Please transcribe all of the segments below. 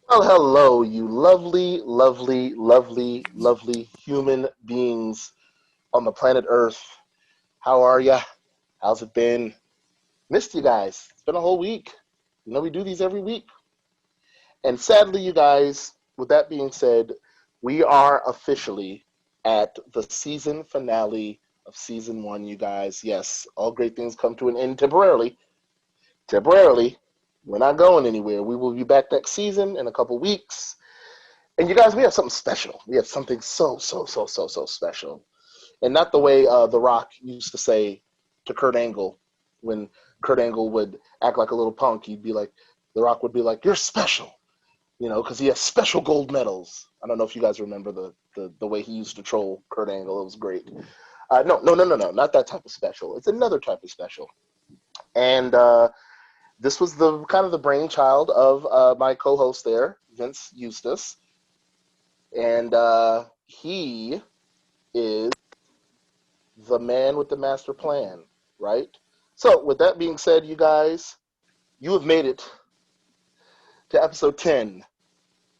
Well, hello, you lovely, lovely, lovely, lovely human beings on the planet Earth. How are ya? How's it been? Missed you guys. It's been a whole week. We do these every week. And sadly, you guys, with that being said, we are officially at the season finale of season one, you guys. Yes, all great things come to an end temporarily. Temporarily. We're not going anywhere. We will be back next season in a couple weeks. And you guys, we have something special. We have something so special. And not the way The Rock used to say to Kurt Angle when Kurt Angle would act like a little punk. The Rock would be like, "You're special," because he has special gold medals. I don't know if you guys remember the way he used to troll Kurt Angle. It was great. No, not that type of special. It's another type of special. And this was the kind of the brainchild of my co-host there, Vince Eustace. And he is the man with the master plan, right? So, with that being said, you guys, you have made it to episode 10.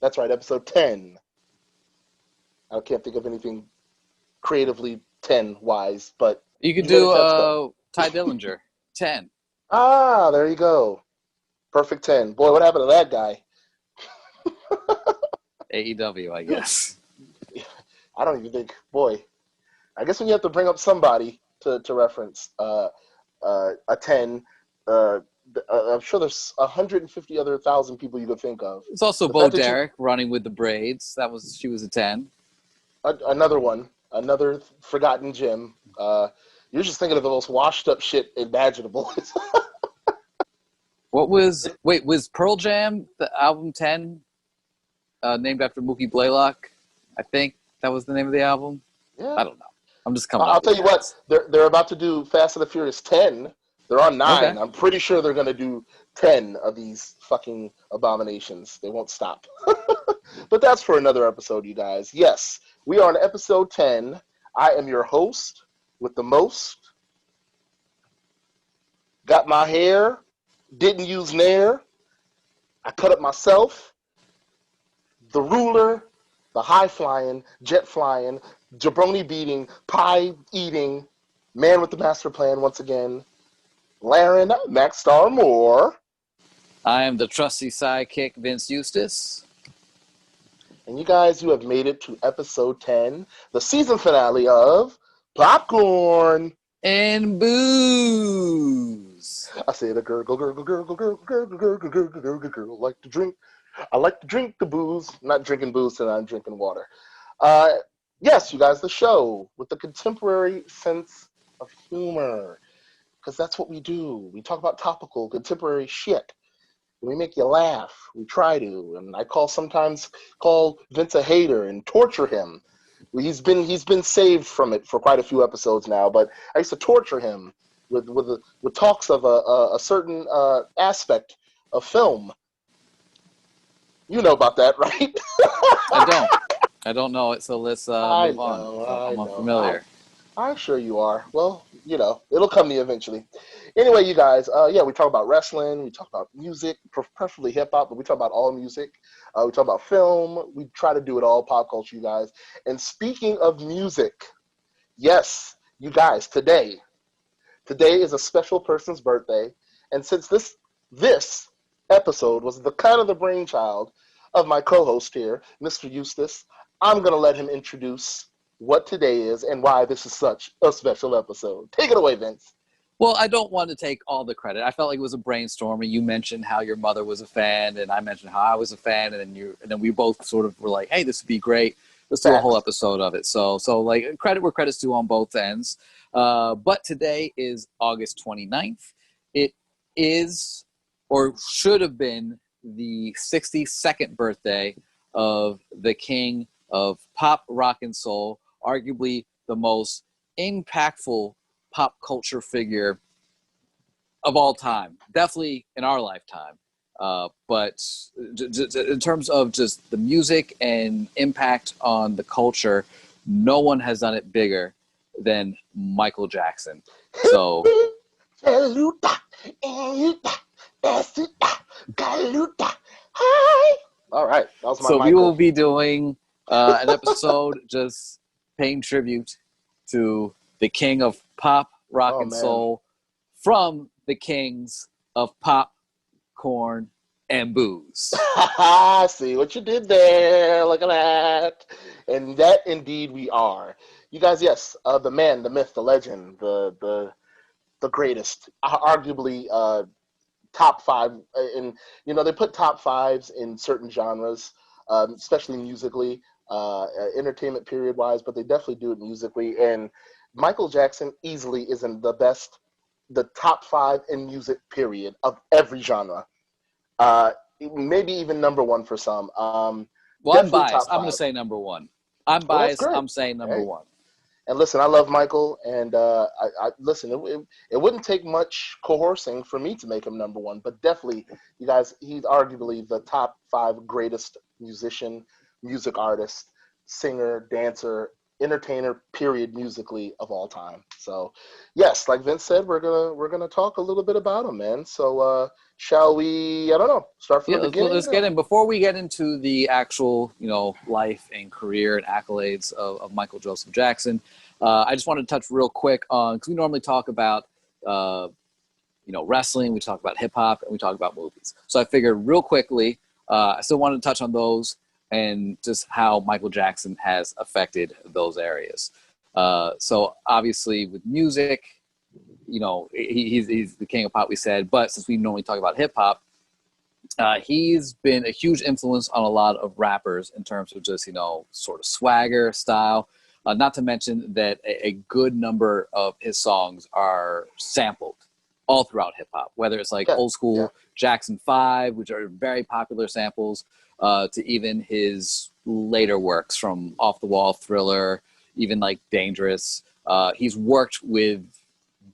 That's right, episode 10. I can't think of anything creatively 10-wise, but You could you made it do to episode. Ty Dillinger, 10. Ah, there you go. Perfect 10. Boy, what happened to that guy? AEW, I guess. I don't even think, boy, I guess when you have to bring up somebody to reference a 10, I'm sure there's 150 other thousand people you could think of. It's also The Bo fact that Derek running with the braids. She was a 10. another one, another forgotten gem. You're just thinking of the most washed up shit imaginable. Was Pearl Jam the album 10 named after Mookie Blaylock? I think that was the name of the album. Yeah. I don't know. I'm just coming I'll up tell with you what, they're about to do Fast and the Furious 10. They're on 9. Okay. I'm pretty sure they're going to do 10 of these fucking abominations. They won't stop. But that's for another episode, you guys. Yes, we are on episode 10. I am your host with the most. Got my hair. Didn't use Nair. I cut it myself. The ruler, the high flying, jet flying, jabroni beating, pie eating, man with the master plan once again, LAREN Maxstar Moore. I am the trusty sidekick, Vince Eustace. And you guys, you have made it to episode 10, the season finale of Popcorn And booze. I say the gurgle, gurgle, gurgle, gurgle, gurgle, gurgle, gurgle, gurgle, gurgle, like to drink. I like to drink the booze. I'm not drinking booze tonight, I'm drinking water. Yes, you guys, the show with the contemporary sense of humor. Because that's what we do. We talk about topical, contemporary shit. We make you laugh. We try to. And I sometimes call Vince a hater and torture him. He's been saved from it for quite a few episodes now, but I used to torture him with talks of a certain aspect of film. You know about that, right? I don't know it, so let's move on. I'm know. unfamiliar. I'm sure you are. Well, it'll come to you eventually. Anyway, you guys, we talk about wrestling, we talk about music, preferably hip-hop, but we talk about all music. We talk about film. We try to do it all, pop culture, you guys. And speaking of music, yes, you guys, today is a special person's birthday. And since this episode was the kind of the brainchild of my co-host here, Mr. Eustace, I'm going to let him introduce what today is and why this is such a special episode. Take it away, Vince. Well, I don't want to take all the credit. I felt like it was a brainstorming. You mentioned how your mother was a fan, and I mentioned how I was a fan, and then we both sort of were like, "Hey, this would be great. Let's do a whole episode of it." So like credit where credit's due on both ends. But today is August 29th. It is, or should have been, the 62nd birthday of the king of pop, rock, and soul, arguably the most impactful pop culture figure of all time, definitely in our lifetime. But in terms of just the music and impact on the culture, no one has done it bigger than Michael Jackson. So All right. That was my So we will Michael. be doing an episode just paying tribute to the king of pop, rock, Oh, and man. soul from the kings of pop, corn, and booze. See what you did there. Look at that. And that indeed we are. You guys, yes, the man, the myth, the legend, the greatest, arguably top five. In they put top fives in certain genres, especially musically, entertainment period wise, but they definitely do it musically. And Michael Jackson easily is in the top five in music period of every genre. Maybe even number one for some. Well, I'm Definitely biased. top I'm going to five. say number one. I'm Well, that's biased. great. I'm saying number Hey. one. And listen, I love Michael, and I listen. It wouldn't take much coercing for me to make him number one, but definitely, you guys, he's arguably the top five greatest musician, music artist, singer, dancer, entertainer, period, musically of all time. So, yes, like Vince said, we're gonna talk a little bit about him, man. So, shall we? I don't know. Start from Yeah, the beginning. let's get in. Before we get into the actual, life and career and accolades of Michael Joseph Jackson, I just wanted to touch real quick on, because we normally talk about, wrestling, we talk about hip hop, and we talk about movies. So I figured real quickly, I still wanted to touch on those and just how Michael Jackson has affected those areas. So obviously with music, he's the king of pop, we said, but since we normally talk about hip hop, he's been a huge influence on a lot of rappers in terms of just, sort of swagger, style. Not to mention that a good number of his songs are sampled all throughout hip hop, whether it's like old school Jackson 5, which are very popular samples, to even his later works from Off the Wall, Thriller, even like Dangerous. He's worked with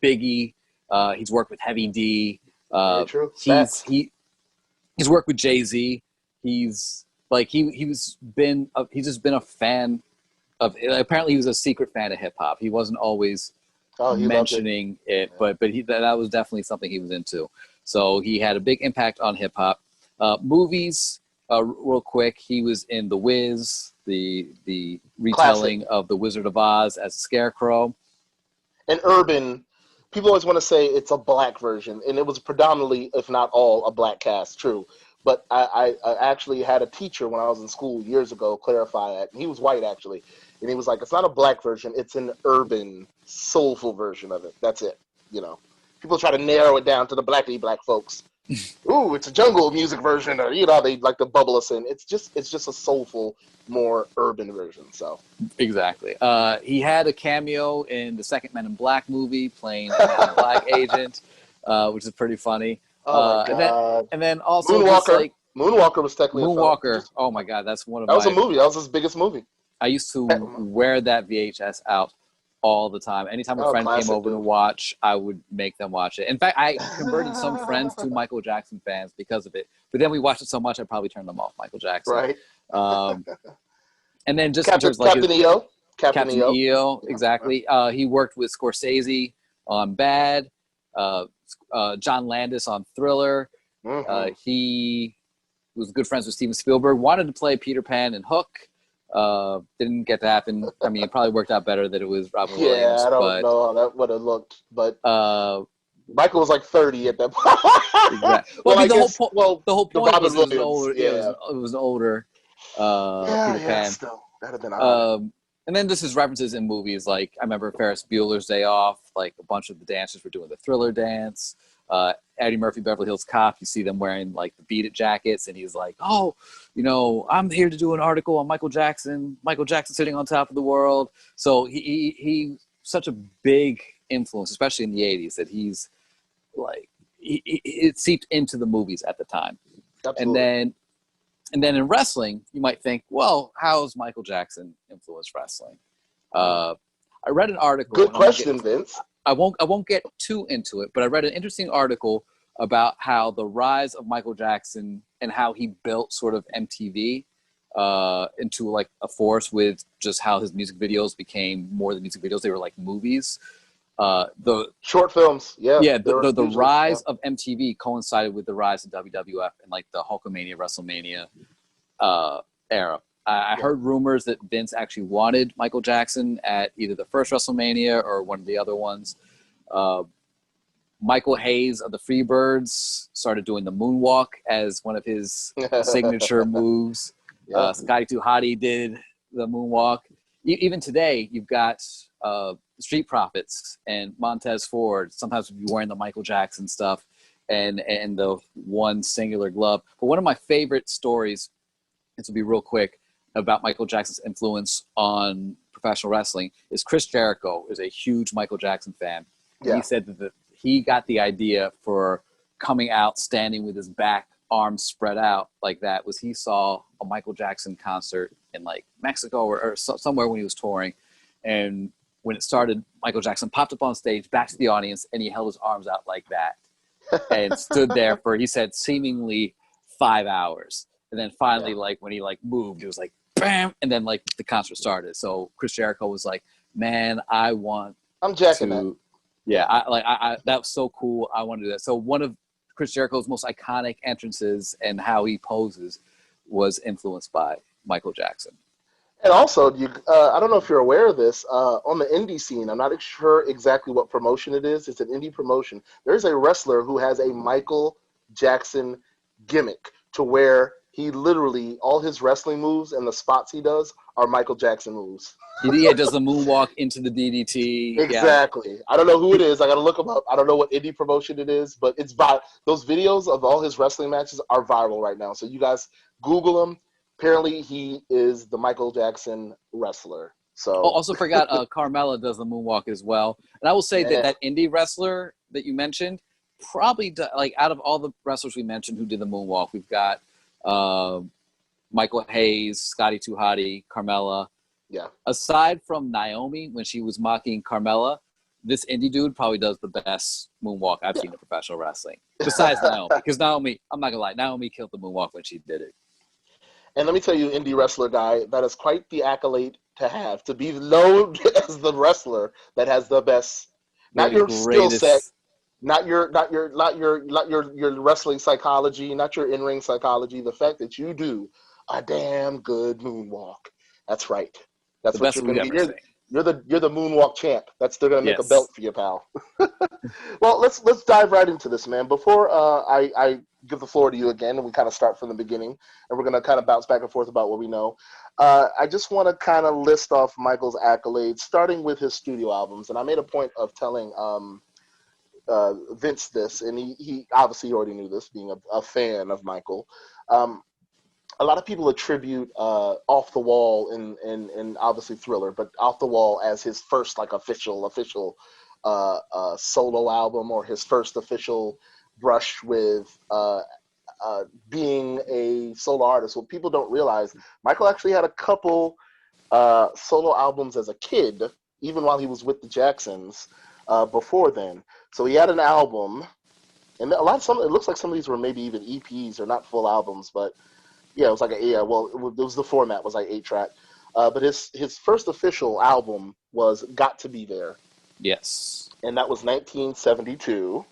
Biggie. He's worked with Heavy D. Very true. He's worked with Jay-Z. He's like he's just been a fan of. Apparently, he was a secret fan of hip hop. He wasn't always mentioning it, but that was definitely something he was into. So he had a big impact on hip hop. Movies, real quick. He was in The Wiz, the retelling of The Wizard of Oz as Scarecrow. And urban. People always want to say it's a black version, and it was predominantly, if not all, a black cast, true. But I actually had a teacher when I was in school years ago clarify that. And he was white, actually. And he was like, it's not a black version, it's an urban, soulful version of it. That's it. People try to narrow it down to the black folks. Ooh, it's a jungle music version, or they like to bubble us in. It's just a soulful, more urban version. So exactly. He had a cameo in the second Men in Black movie, playing a black agent, which is pretty funny. Oh my God. And then also Moonwalker. just like Moonwalker was technically Moonwalker. a film. Oh my God, that's one of that was a movie. That was his biggest movie. I used to wear that VHS out all the time. Anytime a friend came over to watch, I would make them watch it. In fact, I converted some friends to Michael Jackson fans because of it. But then we watched it so much, I probably turned them off Michael Jackson. Right. And then just Captain EO. Captain EO, exactly. He worked with Scorsese on Bad, John Landis on Thriller. Mm-hmm. He was good friends with Steven Spielberg. Wanted to play Peter Pan and Hook. Didn't get to happen. I mean, it probably worked out better that it was Robin Williams. Yeah, I don't know how that would have looked, but Michael was like 30 at that point. Exactly. Well, I mean, the whole point was it was older. Yeah, it was an older Peter Pan. Still, that'd have been odd. And then just his references in movies, like I remember Ferris Bueller's Day Off. Like a bunch of the dancers were doing the Thriller dance. Eddie Murphy, Beverly Hills Cop. You see them wearing like the Beat It jackets, and he's like, "Oh, I'm here to do an article on Michael Jackson. Michael Jackson sitting on top of the world." So he such a big influence, especially in the '80s, that he's like it seeped into the movies at the time. Absolutely. And then in wrestling, you might think, well, how's Michael Jackson influenced wrestling? I read an article. Good question, Vince. I won't get too into it, but I read an interesting article about how the rise of Michael Jackson and how he built sort of MTV into like a force with just how his music videos became more than music videos. They were like movies. The short films, the rise of MTV coincided with the rise of WWF and like the Hulkamania, WrestleMania. era. I heard rumors that Vince actually wanted Michael Jackson at either the first WrestleMania or one of the other ones. Michael Hayes of the Freebirds started doing the moonwalk as one of his signature moves. Scotty 2 Hotty did the moonwalk. Even today, you've got Street Profits and Montez Ford sometimes would be wearing the Michael Jackson stuff and the one singular glove. But one of my favorite stories, this will be real quick, about Michael Jackson's influence on professional wrestling is Chris Jericho is a huge Michael Jackson fan. And he said that he got the idea for coming out standing with his back arms spread out like that was he saw a Michael Jackson concert in like Mexico or somewhere when he was touring. And when it started, Michael Jackson popped up on stage back to the audience and he held his arms out like that and stood there for, he said, seemingly 5 hours. And then finally, like when he like moved, it was like, bam, and then like the concert started. So Chris Jericho was like, "Man, I'm jacking that." Yeah, I that was so cool. I want to do that. So one of Chris Jericho's most iconic entrances and how he poses was influenced by Michael Jackson. And also, I don't know if you're aware of this, on the indie scene, I'm not sure exactly what promotion it is. It's an indie promotion. There's a wrestler who has a Michael Jackson gimmick to where he literally, all his wrestling moves and the spots he does are Michael Jackson moves. He does the moonwalk into the DDT. Exactly. Yeah. I don't know who it is. I got to look him up. I don't know what indie promotion it is, but it's those videos of all his wrestling matches are viral right now. So you guys Google him. Apparently, he is the Michael Jackson wrestler. So also forgot Carmella does the moonwalk as well. And I will say that indie wrestler that you mentioned probably like out of all the wrestlers we mentioned who did the moonwalk, we've got Michael Hayes, Scotty 2 Hotty, Carmella. Yeah. Aside from Naomi, when she was mocking Carmella, this indie dude probably does the best moonwalk I've seen in professional wrestling. Besides Naomi. Because Naomi, I'm not going to lie, Naomi killed the moonwalk when she did it. And let me tell you, indie wrestler guy, that is quite the accolade to have, to be known as the wrestler that has the best, not your skill set, not your wrestling psychology, not your in-ring psychology, the fact that you do a damn good moonwalk. That's right. That's what you're going to be. You're the moonwalk champ. They're going to make a belt for you, pal. Well, let's dive right into this, man. Before I give the floor to you again, and we kind of start from the beginning, and we're going to kind of bounce back and forth about what we know. I just want to kind of list off Michael's accolades, starting with his studio albums. And I made a point of telling Vince this, and he obviously already knew this, being a fan of Michael. A lot of people attribute Off the Wall and obviously Thriller, but Off the Wall as his first like official solo album, or his first official brush with being a solo artist. What people don't realize, Michael actually had a couple solo albums as a kid, even while he was with the Jacksons before then. So he had an album, and it looks like some of these were maybe even EPs or not full albums, but yeah, it was like it was the format was like 8-track. But his first official album was Got to Be There. Yes. And that was 1972,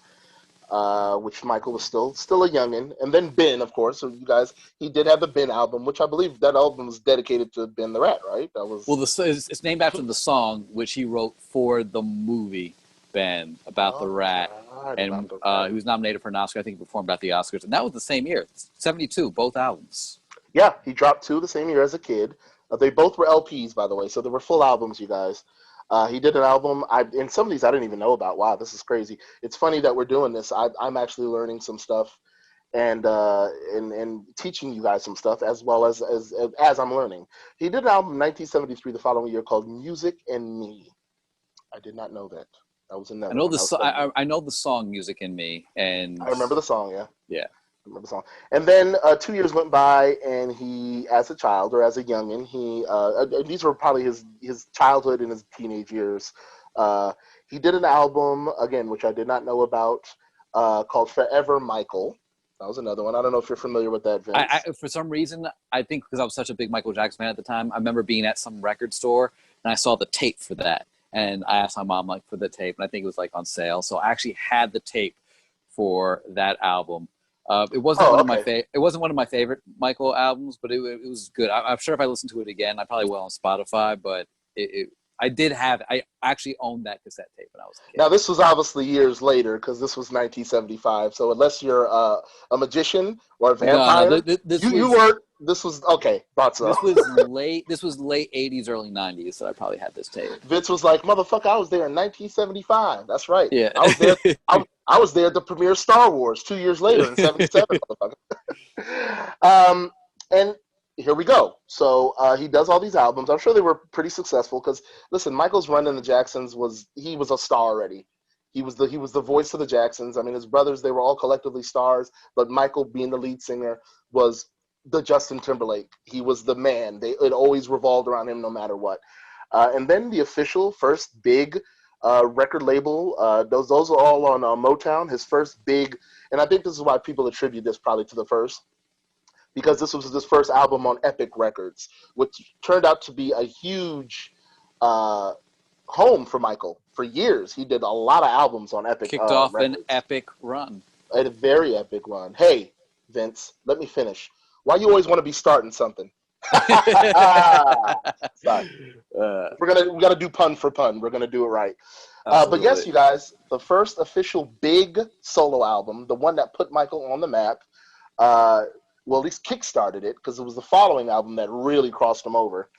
which Michael was still a youngin'. And then Ben, of course. So you guys, he did have the Ben album, which I believe that album was dedicated to Ben the Rat, right? That was it's named after the song which he wrote for the movie Ben about the rat. And he was nominated for an Oscar. I think he performed at the Oscars. And that was the same year, 72, both albums. Yeah, he dropped 2 the same year as a kid. They both were LPs, by the way, so they were full albums, you guys. He did an album, and some of these I didn't even know about. Wow, this is crazy. It's funny that we're doing this. I'm actually learning some stuff and teaching you guys some stuff as well as I'm learning. He did an album in 1973, the following year, called Music and Me. I did not know that. That was another. I know the song Music and Me, and I remember the song. Yeah. I remember the song. And then 2 years went by, and he, as a child or as a youngin', these were probably his childhood and his teenage years. He did an album again, which I did not know about, called Forever Michael. That was another one. I don't know if you're familiar with that, Vince. For some reason, I think because I was such a big Michael Jackson fan at the time, I remember being at some record store and I saw the tape for that. And I asked my mom for the tape, and I think it was like on sale. So I actually had the tape for that album. It wasn't Oh, one of my okay. it wasn't one of my favorite Michael albums, but it was good. I'm sure if I listened to it again, I probably will on Spotify. But I actually owned that cassette tape when I was a kid. Now, this was obviously years later because this was 1975. So unless you're a magician or a No. vampire, you weren't. This was okay. Thought so. This was late. This was late '80s, early '90s. So I probably had this tape. Vince was like, "Motherfucker, I was there in 1975. That's right. Yeah. I was there. I was there at the premiere of Star Wars 2 years later in '77, motherfucker." And here we go. So he does all these albums. I'm sure they were pretty successful because listen, Michael's run in the Jacksons was a star already. He was the voice of the Jacksons. I mean, his brothers, they were all collectively stars, but Michael, being the lead singer, was the Justin Timberlake. He was the man. It always revolved around him no matter what. And then the official first big record label, those are all on Motown. His first big, and I think this is why people attribute this probably to the first, because this was his first album on Epic Records, which turned out to be a huge home for Michael. For years, he did a lot of albums on Epic. Kicked off Records. an epic run. A very epic run. Hey, Vince, let me finish. Why you always want to be starting something? Sorry. We got to do pun for pun. We're gonna do it right. But yes, you guys, the first official big solo album, the one that put Michael on the map, well, at least kickstarted it, because it was the following album that really crossed him over.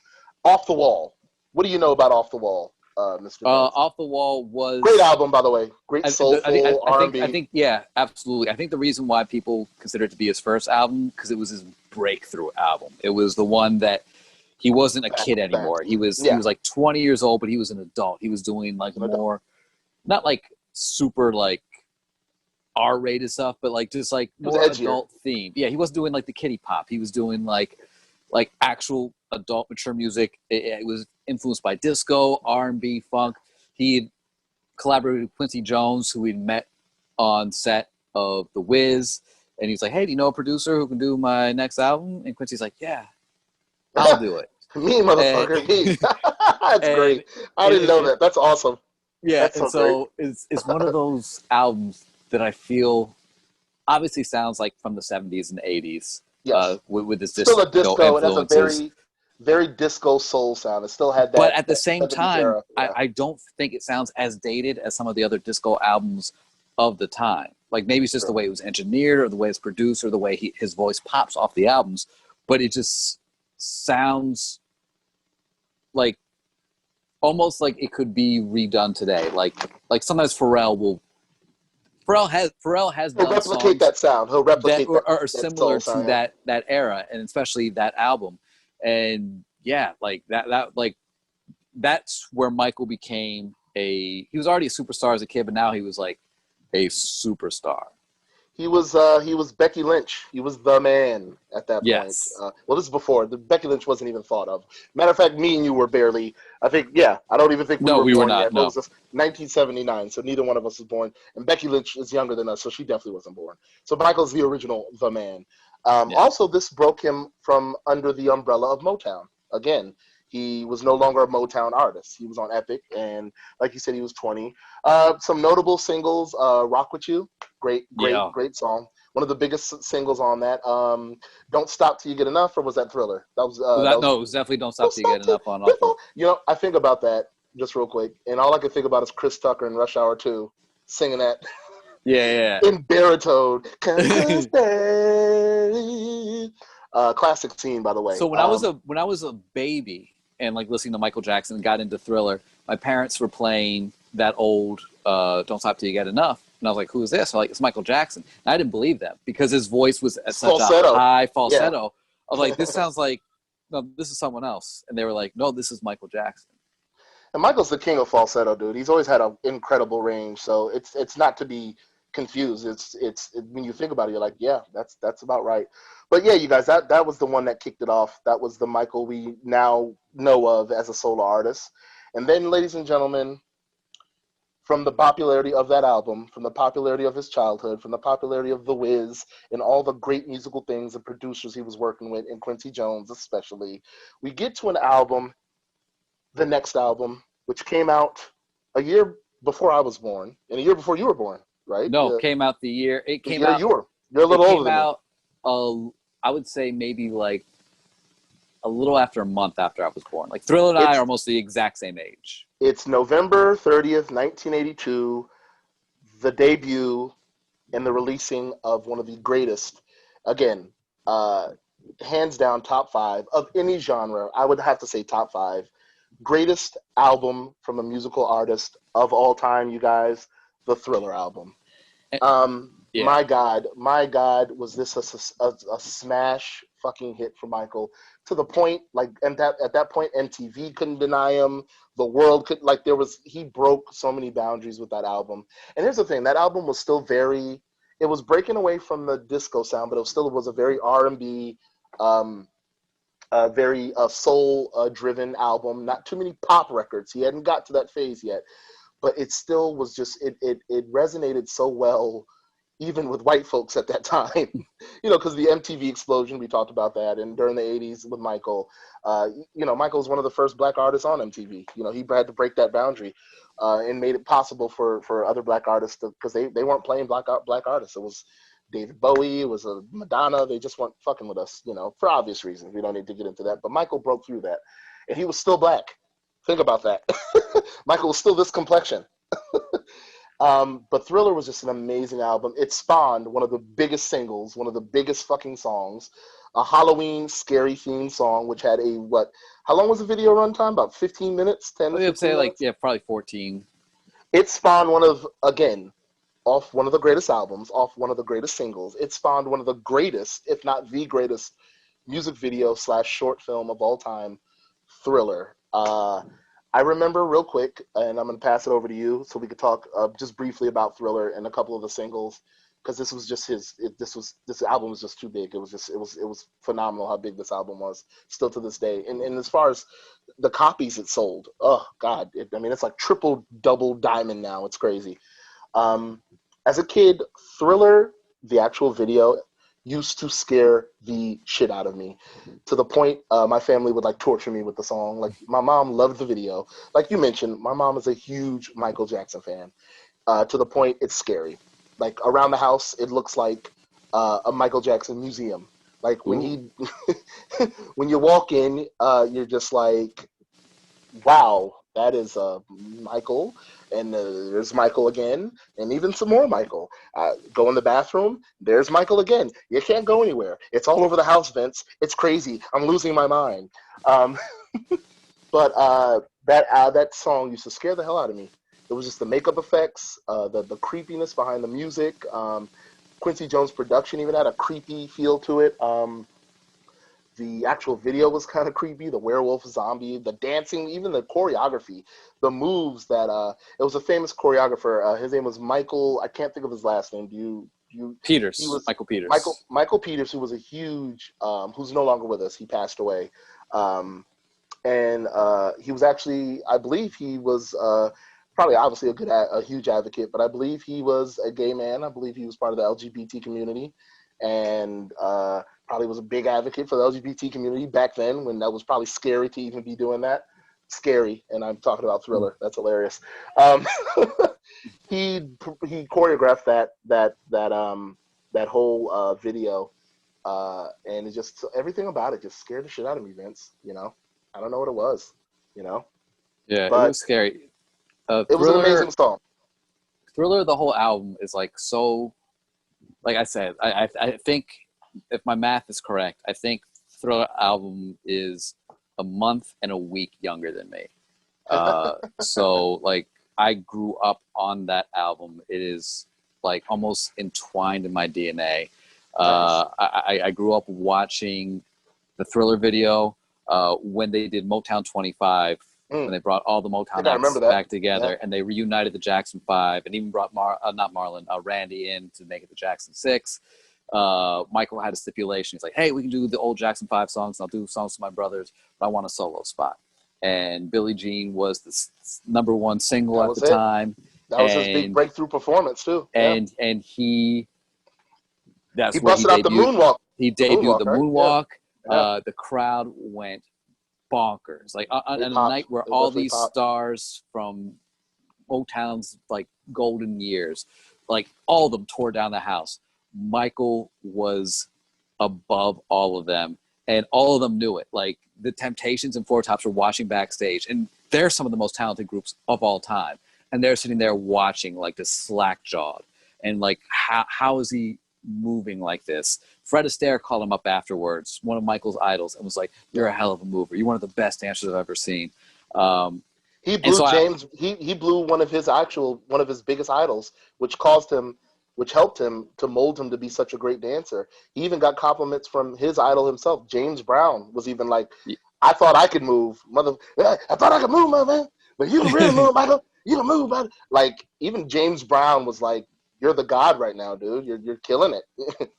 Off the Wall. What do you know about Off the Wall, Mr. Off the Wall was great album, by the way. Great soulful R&B. I think, yeah, absolutely. I think the reason why people consider it to be his first album, because it was his breakthrough album. It was the one that he wasn't a kid anymore. He was like 20 years old, but he was an adult. He was doing like more, not like super like R-rated stuff, but like just like more adult theme. Yeah, he wasn't doing like the kiddie pop. He was doing like actual adult mature music. It was influenced by disco, R&B, funk. He had collaborated with Quincy Jones, who he'd met on set of The Wiz, and he's like, "Hey, do you know a producer who can do my next album?" And Quincy's like, "Yeah, I'll do it." Me, motherfucker, me. That's great. I didn't know that. That's awesome. Yeah, That's and so it's one of those albums that I feel obviously sounds like from the 70s and 80s. Yes. With this still a disco. It has a influences. very disco soul sound. It still had that. But at the same 70s time, era. Yeah. I don't think it sounds as dated as some of the other disco albums of the time. Like maybe it's just the way it was engineered, or the way it's produced, or the way his voice pops off the albums. But it just sounds like almost like it could be redone today. Like sometimes Pharrell has He'll done replicate songs that sound. He'll replicate that are that similar soul to sound, that era, and especially that album. And yeah, like that's where Michael became he was already a superstar as a kid, but now he was like a superstar. He was Becky Lynch. He was the man at that Yes. point. Well, this is before Becky Lynch wasn't even thought of. Matter of fact, me and you were barely. I think. Yeah, I don't even think we were born not. yet. No, it was just 1979, so neither one of us was born. And Becky Lynch is younger than us, so she definitely wasn't born. So Michael's the original, the man. Also, this broke him from under the umbrella of Motown. Again, he was no longer a Motown artist. He was on Epic, and like you said, he was 20. Some notable singles: "Rock with You." Great song. One of the biggest singles on that. "Don't Stop Till You Get Enough," or was that Thriller? That was, no, it was definitely "Don't Stop Till You Get Enough" on Awful. You know, I think about that just real quick, and all I can think about is Chris Tucker in Rush Hour 2 singing that. Yeah. In baritone. Classic scene, by the way. So when I was a baby and like listening to Michael Jackson and got into Thriller, my parents were playing that old "Don't Stop Till You Get Enough." And I was like, "Who is this?" I'm like, "It's Michael Jackson." And I didn't believe them because his voice was at such a high falsetto. Yeah. I was like, "This sounds like no, this is someone else." And they were like, "No, this is Michael Jackson." And Michael's the king of falsetto, dude. He's always had an incredible range. So it's not to be confused. It's when you think about it, you're like, yeah, that's about right. But yeah, you guys, that was the one that kicked it off. That was the Michael we now know of as a solo artist. And then, ladies and gentlemen, from the popularity of that album, from the popularity of his childhood, from the popularity of The Wiz, and all the great musical things and producers he was working with, and Quincy Jones especially, we get to an album, the next album, which came out a year before I was born, and a year before you were born, right? No, came out the year. It came out. You're a It little older came than me. out, I would say maybe like a little after a month after I was born. Like Thriller and I are It's almost the exact same age. it's November 30th, 1982, the debut and the releasing of one of the greatest, again, uh, hands down top five of any genre. I would have to say top five greatest album from a musical artist of all time. You guys, the Thriller album. Eh, Yeah. My God, was this a smash fucking hit for Michael to the point like, and that at that point MTV couldn't deny him. The world could like he broke so many boundaries with that album. And here's the thing, that album was still very, it was breaking away from the disco sound, but it was a very R&B, um, very soul driven album. Not too many pop records. He hadn't got to that phase yet, but it still was just it resonated so well even with white folks at that time, because the MTV explosion, we talked about that, and during the 80s with Michael, Michael was one of the first black artists on MTV. He had to break that boundary and made it possible for other black artists because they weren't playing black artists. It was David Bowie, it was Madonna. They just weren't fucking with us, for obvious reasons. We don't need to get into that. But Michael broke through that, and he was still black. Think about that. Michael was still this complexion. But Thriller was just an amazing album. It spawned one of the biggest singles, one of the biggest fucking songs, a Halloween scary theme song, which had how long was the video runtime? About 15 minutes, 10 I to would 15 say like, minutes? yeah, probably 14. It spawned off one of the greatest albums, off one of the greatest singles. It spawned one of the greatest, if not the greatest, music video / short film of all time, Thriller. I remember real quick, and I'm going to pass it over to you so we could talk just briefly about Thriller and a couple of the singles, because this was just this album was just too big. It was phenomenal how big this album was, still to this day. And as far as the copies it sold, oh God, it's like triple, double diamond now. It's crazy. Um, as a kid, Thriller, the actual video, used to scare the shit out of me, to the point my family would like torture me with the song. Like, my mom loved the video. Like you mentioned, my mom is a huge Michael Jackson fan, to the point it's scary. Like, around the house, it looks like a Michael Jackson museum. Like, when Ooh. he when you walk in, you're just like, wow, that is Michael, and there's Michael again, and even some more Michael. Go in the bathroom, there's Michael again. You can't go anywhere. It's all over the house, Vince. It's crazy. I'm losing my mind. Um, but that song used to scare the hell out of me. It was just the makeup effects, the creepiness behind the music. Quincy Jones' production even had a creepy feel to it. The actual video was kind of creepy. The werewolf zombie, the dancing, even the choreography, the moves that it was a famous choreographer. His name was Michael. I can't think of his last name. Do you? He Peters, was Michael Peters. Michael Peters, who was a huge, who's no longer with us. He passed away, and he was actually, I believe, he was probably obviously a huge advocate, but I believe he was a gay man. I believe he was part of the LGBT community, and probably was a big advocate for the LGBT community back then, when that was probably scary to even be doing that. Scary, and I'm talking about Thriller. That's hilarious. Um, he choreographed that whole video, and it just, everything about it just scared the shit out of me, Vince. I don't know what it was, Yeah, it but was scary. it was an amazing song. Thriller, the whole album is like so. Like I said, I think if my math is correct, I think Thriller album is a month and a week younger than me. So like, I grew up on that album. It is like almost entwined in my DNA. Nice. I grew up watching the Thriller video when they did Motown 25, when they brought all the I Motown think I remember acts that. back together, Yeah. and they reunited the Jackson 5, and even brought not Marlon, Randy in to make it the Jackson 6. Michael had a stipulation. He's like, hey, we can do the old Jackson 5 songs, and I'll do songs with my brothers, but I want a solo spot. And Billie Jean was the #1 single That at was the it. time. That was his big breakthrough performance too. Yeah. And He that's where he busted out the debuted. moonwalk. He The debuted moonwalk, the right? Yeah. moonwalk. Yeah. The crowd went bonkers. Like on They a popped. night where They all definitely these popped. stars from Motown's like golden years, like all of them tore down the house. Michael was above all of them, and all of them knew it. Like the Temptations and Four Tops were watching backstage, and they're some of the most talented groups of all time, and they're sitting there watching like this slack jawed, and like how is he moving like this? Fred Astaire called him up afterwards, one of Michael's idols, and was like, "You're a hell of a mover. You're one of the best dancers I've ever seen." He blew James. He blew one of his biggest idols, which helped him to mold him to be such a great dancer. He even got compliments from his idol himself. James Brown was even like, "I thought I could move, I thought I could move, my man, but you can really move, Michael. You can move, man." Like even James Brown was like, "You're the god right now, dude. You're killing it."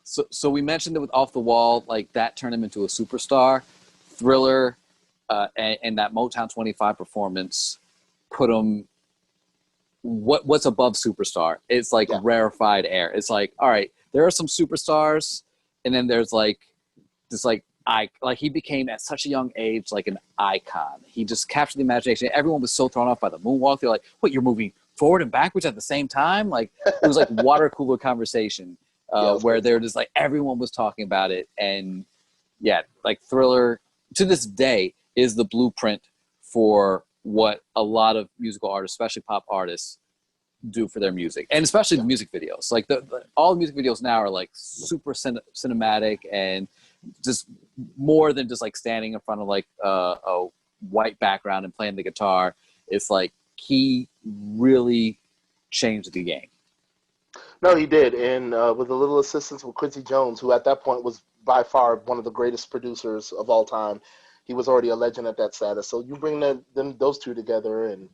So we mentioned it with Off the Wall, like that turned him into a superstar. Thriller, and that Motown 25 performance put him what's above superstar. It's like rarefied air. It's like, all right, there are some superstars, and then there's like this like he became at such a young age like an icon. He just captured the imagination. Everyone was so thrown off by the moonwalk. They're like, "What, you're moving forward and backwards at the same time?" Like it was like water cooler conversation where they're just like everyone was talking about it. And yeah, like Thriller to this day is the blueprint for what a lot of musical artists, especially pop artists, do for their music, and especially the music videos. Like all the music videos now are like super cinematic and just more than just like standing in front of like a white background and playing the guitar. It's like he really changed the game. No, he did, and with a little assistance with Quincy Jones, who at that point was by far one of the greatest producers of all time. He was already a legend at that status. So you bring those two together, and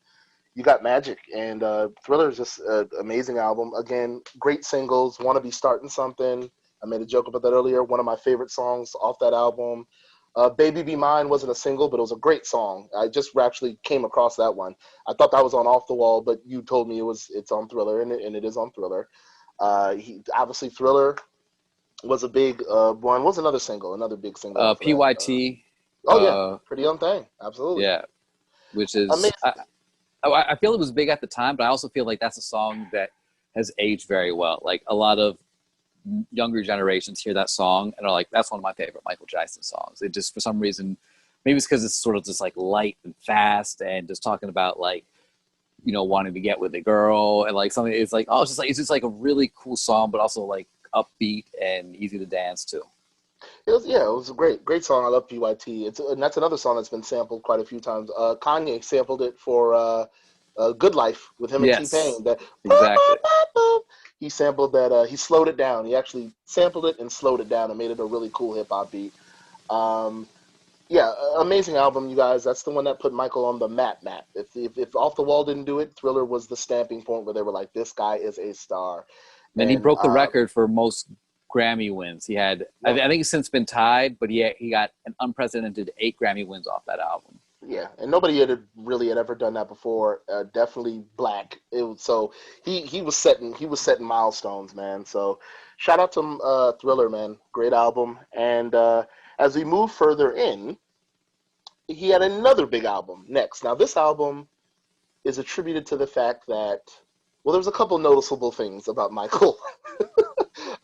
you got magic. And Thriller is just an amazing album. Again, great singles. "Wanna Be Starting Something." I made a joke about that earlier. One of my favorite songs off that album. "Baby Be Mine" wasn't a single, but it was a great song. I just actually came across that one. I thought that was on Off the Wall, but you told me it's on Thriller, and it is on Thriller. Obviously Thriller was a big one. What was another big single? PYT. Pretty Young Thing. Absolutely. Yeah, which is I feel it was big at the time, but I also feel like that's a song that has aged very well. Like a lot of younger generations hear that song and are like, "That's one of my favorite Michael Jackson songs." It just, for some reason, maybe it's because it's sort of just like light and fast and just talking about like, you know, wanting to get with a girl and like something. It's like, oh, it's just like a really cool song, but also like upbeat and easy to dance to. It was a great song. I love PYT. And that's another song that's been sampled quite a few times. Kanye sampled it for Good Life with him and T-Pain. Exactly. He sampled that. He slowed it down. He actually sampled it and slowed it down and made it a really cool hip hop beat. Amazing album, you guys. That's the one that put Michael on the map. If Off the Wall didn't do it, Thriller was the stamping point where they were like, "This guy is a star." And he broke the record for most Grammy wins. He had, I think he's since been tied, but he got an unprecedented 8 Grammy wins off that album. Yeah, and nobody had ever done that before. Definitely Black. So he was setting milestones, man. So shout out to Thriller, man. Great album. And as we move further in, he had another big album next. Now this album is attributed to the fact that, well, there's a couple noticeable things about Michael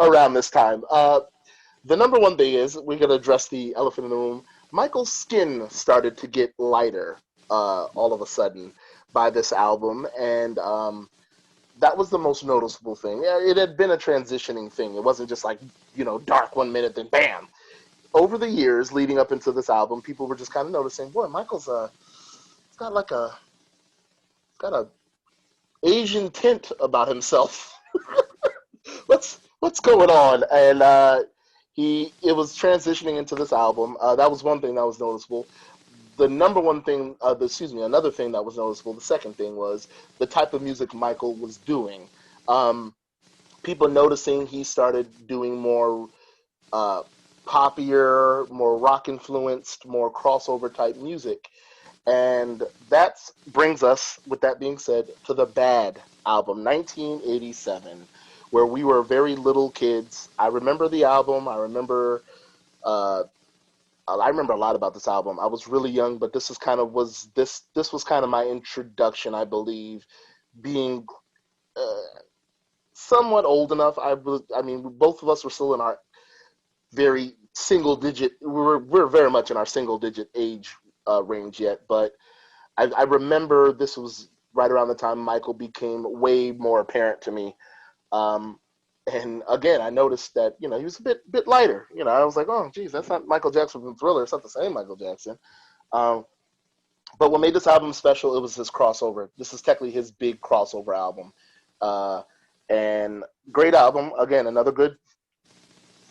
around this time. The number one thing is, we're going to address the elephant in the room. Michael's skin started to get lighter all of a sudden by this album, and that was the most noticeable thing. Yeah, it had been a transitioning thing. It wasn't just like, dark one minute, then bam. Over the years leading up into this album, people were just kind of noticing, boy, Michael's he's got a Asian tint about himself. What's going on? And it was transitioning into this album. That was one thing that was noticeable. The number one thing, another thing that was noticeable, the second thing was the type of music Michael was doing. People noticing he started doing more poppier, more rock influenced, more crossover type music. And that brings us, with that being said, to the Bad album, 1987, where we were very little kids. I remember the album. I remember a lot about this album. I was really young, but this was kind of my introduction, I believe, being somewhat old enough. I mean, both of us were still in our very single digit. We're very much in our single digit age range yet, but I remember this was right around the time Michael became way more apparent to me. Um, and again, I noticed that he was a bit lighter. I was like, oh, geez, that's not Michael Jackson from Thriller. It's not the same Michael Jackson. Um, but what made this album special, it was his crossover. This is technically his big crossover album. Uh, and great album. Again, another good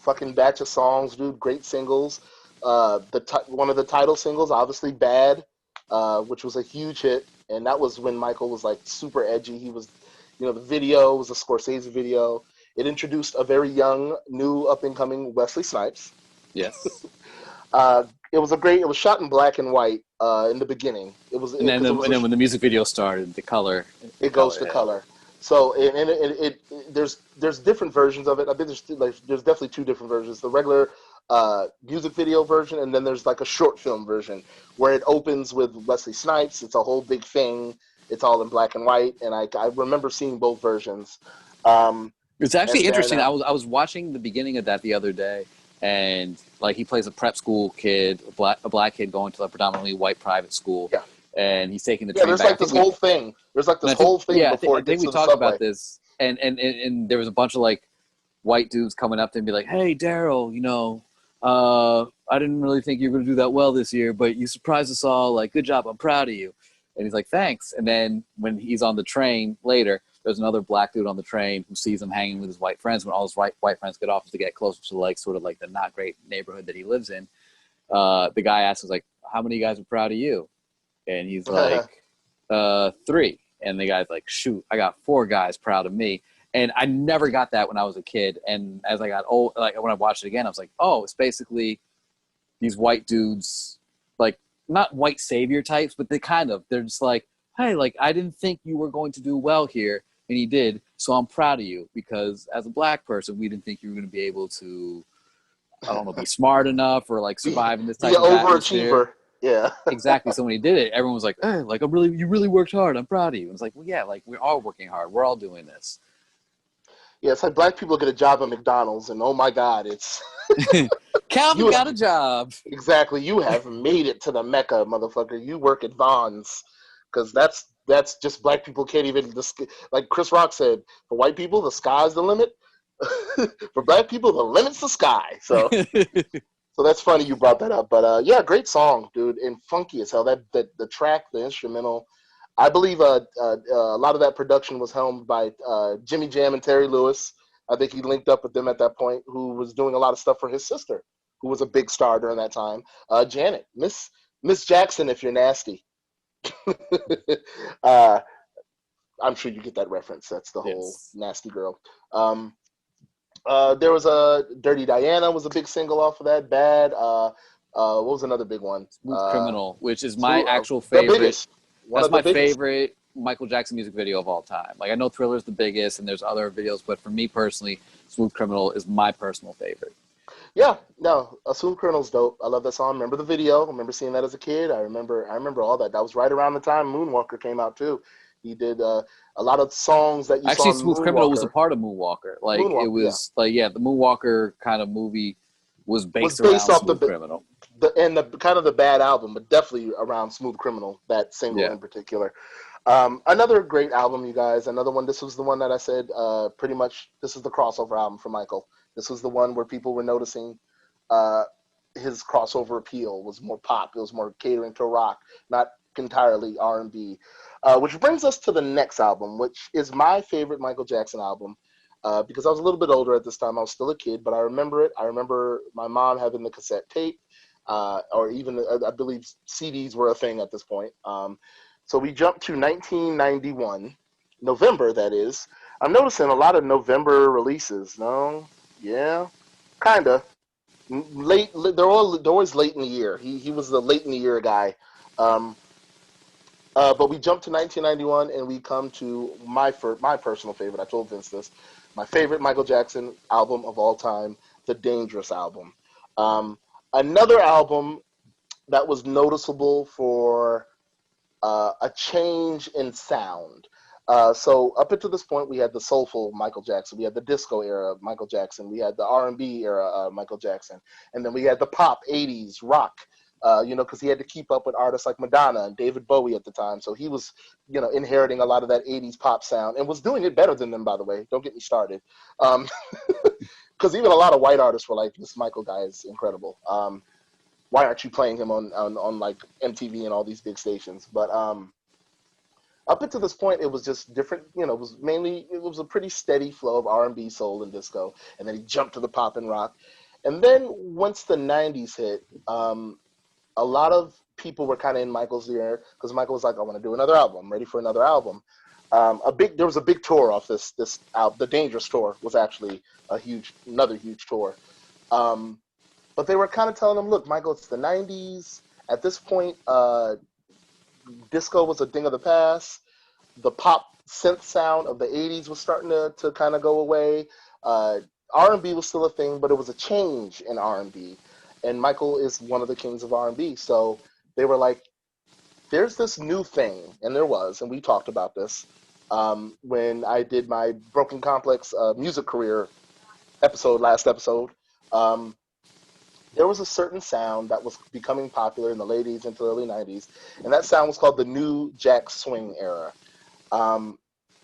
fucking batch of songs, dude. Great singles. One of the title singles, obviously "Bad," which was a huge hit, and that was when Michael was like super edgy. He was, the video was a Scorsese video. It introduced a very young, new, up and coming Wesley Snipes. Yes. It was It was shot in black and white in the beginning. And then when the music video started, the color. It goes to color. So there's different versions of it. I think there's definitely two different versions. The regular music video version, and then there's like a short film version where it opens with Wesley Snipes. It's a whole big thing. It's all in black and white, and I remember seeing both versions. It's actually interesting. I was watching the beginning of that the other day, and like he plays a prep school kid, a black kid going to a predominantly white private school. Yeah. And he's taking the train there's back. like this whole thing. There's like this whole thing before it gets to the subway. I think we talked about this, and there was a bunch of like white dudes coming up to him and be like, "Hey, Daryl, I didn't really think you were going to do that well this year, but you surprised us all. Like, good job. I'm proud of you." And he's like, "Thanks." And then when he's on the train later, there's another black dude on the train who sees him hanging with his white friends. When all his white friends get off to get closer to like sort of like the not great neighborhood that he lives in, the guy asks, like, "How many guys are proud of you?" And he's like, 3. And the guy's like, "Shoot, I got 4 guys proud of me." And I never got that when I was a kid. And as I got old, like when I watched it again, I was like, oh, it's basically these white dudes, like not white savior types, but they're just like, "Hey, like I didn't think you were going to do well here, and you did, so I'm proud of you, because as a black person, we didn't think you were going to be able to, I don't know, be smart enough or like survive in this type of overachiever." Yeah. Exactly. So when he did it, everyone was like, "Hey, like you really worked hard. I'm proud of you." And it's like, well, yeah, like we're all working hard. We're all doing this. Yeah, it's like black people get a job at McDonald's, and oh my God, it's Calvin got a job. Exactly, you have made it to the Mecca, motherfucker. You work at Vons, because that's just black people can't even. Like Chris Rock said, for white people, the sky's the limit. For black people, the limit's the sky. So. So that's funny you brought that up, but yeah, great song, dude, and funky as hell. That the track, the instrumental, I believe a lot of that production was helmed by Jimmy Jam and Terry Lewis. I think he linked up with them at that point, who was doing a lot of stuff for his sister, who was a big star during that time, Janet, Miss Jackson, if you're nasty. I'm sure you get that reference. That's the whole nasty girl. There was a Dirty Diana was a big single off of that. Bad. What was another big one? Smooth Criminal, which is my actual favorite. That's my favorite Michael Jackson music video of all time. Like I know Thriller's the biggest, and there's other videos, but for me personally, Smooth Criminal is my personal favorite. Yeah, no, Smooth Criminal's dope. I love that song. I remember the video. I remember seeing that as a kid. I remember all that. That was right around the time Moonwalker came out too. He did a lot of songs that you actually saw. Smooth Criminal was a part of Moonwalker. Like it was the Moonwalker kind of movie was based around Smooth Criminal. The kind of the Bad album, but definitely around Smooth Criminal, that single in particular. Another great album, you guys. Another one. This was the one that I said pretty much. This is the crossover album for Michael. This was the one where people were noticing his crossover appeal was more pop. It was more catering to rock, not entirely R&B. Which brings us to the next album, which is my favorite Michael Jackson album, because I was a little bit older at this time. I was still a kid, but I remember it. I remember my mom having the cassette tape, or even, I believe, CDs were a thing at this point. So we jumped to 1991, November, that is. I'm noticing a lot of November releases. No? Yeah? Kind of. Late. They're always late in the year. He was the late in the year guy. But we jump to 1991 and we come to my personal favorite. I told Vince this. My favorite Michael Jackson album of all time, the Dangerous album. Another album that was noticeable for a change in sound. So up until this point, we had the soulful Michael Jackson, we had the disco era Michael Jackson, we had the R&B era Michael Jackson, and then we had the pop '80s rock. Because he had to keep up with artists like Madonna and David Bowie at the time, so he was, inheriting a lot of that '80s pop sound and was doing it better than them. By the way, don't get me started, because even a lot of white artists were like, "This Michael guy is incredible. Why aren't you playing him on like MTV and all these big stations?" But up until this point, it was just different. It was a pretty steady flow of R&B, soul, and disco, and then he jumped to the pop and rock. And then once the '90s hit, a lot of people were kind of in Michael's ear because Michael was like, "I want to do another album. I'm ready for another album." There was a big tour off this album. The Dangerous tour was actually another huge tour. But they were kind of telling him, "Look, Michael, it's the '90s. At this point, disco was a thing of the past. The pop synth sound of the '80s was starting to kind of go away. R&B was still a thing, but it was a change in R&B. And Michael is one of the kings of R&B. So they were like, there's this new thing, and there was, and we talked about this when I did my Broken Complex music career last episode. There was a certain sound that was becoming popular in the late '80s into the early '90s, and that sound was called the New Jack Swing era.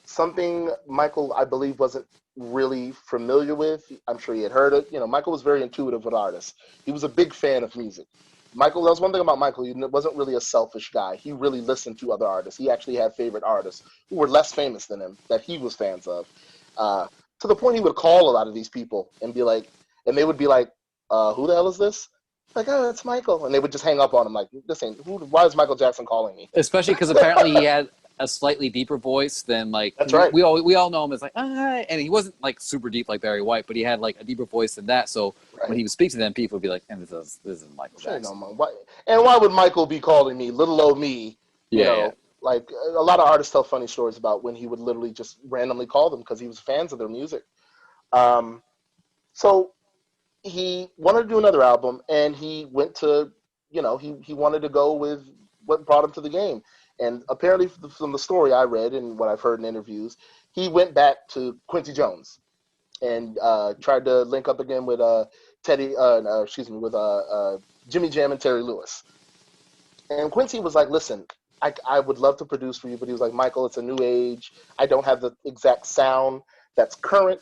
Something Michael, I believe, wasn't really familiar with. I'm sure he had heard it. Michael was very intuitive with artists. He was a big fan of music. Michael, that was one thing about Michael. He wasn't really a selfish guy. He really listened to other artists. He actually had favorite artists who were less famous than him that he was fans of. To the point he would call a lot of these people and be like, and they would be like, who the hell is this? Like, oh, it's Michael. And they would just hang up on him like, why is Michael Jackson calling me? Especially because apparently he had a slightly deeper voice than like That's right. we all know him as like and he wasn't like super deep like Barry White, but he had like a deeper voice than that. So when he would speak to them, people would be like, and this is Michael Jackson. Why would Michael be calling me little old me? Like a lot of artists tell funny stories about when he would literally just randomly call them because he was fans of their music. So he wanted to do another album, and he went to, he wanted to go with what brought him to the game. And apparently from the story I read and what I've heard in interviews, he went back to Quincy Jones and tried to link up again with Jimmy Jam and Terry Lewis. And Quincy was like, listen, I would love to produce for you, but he was like, Michael, it's a new age. I don't have the exact sound that's current.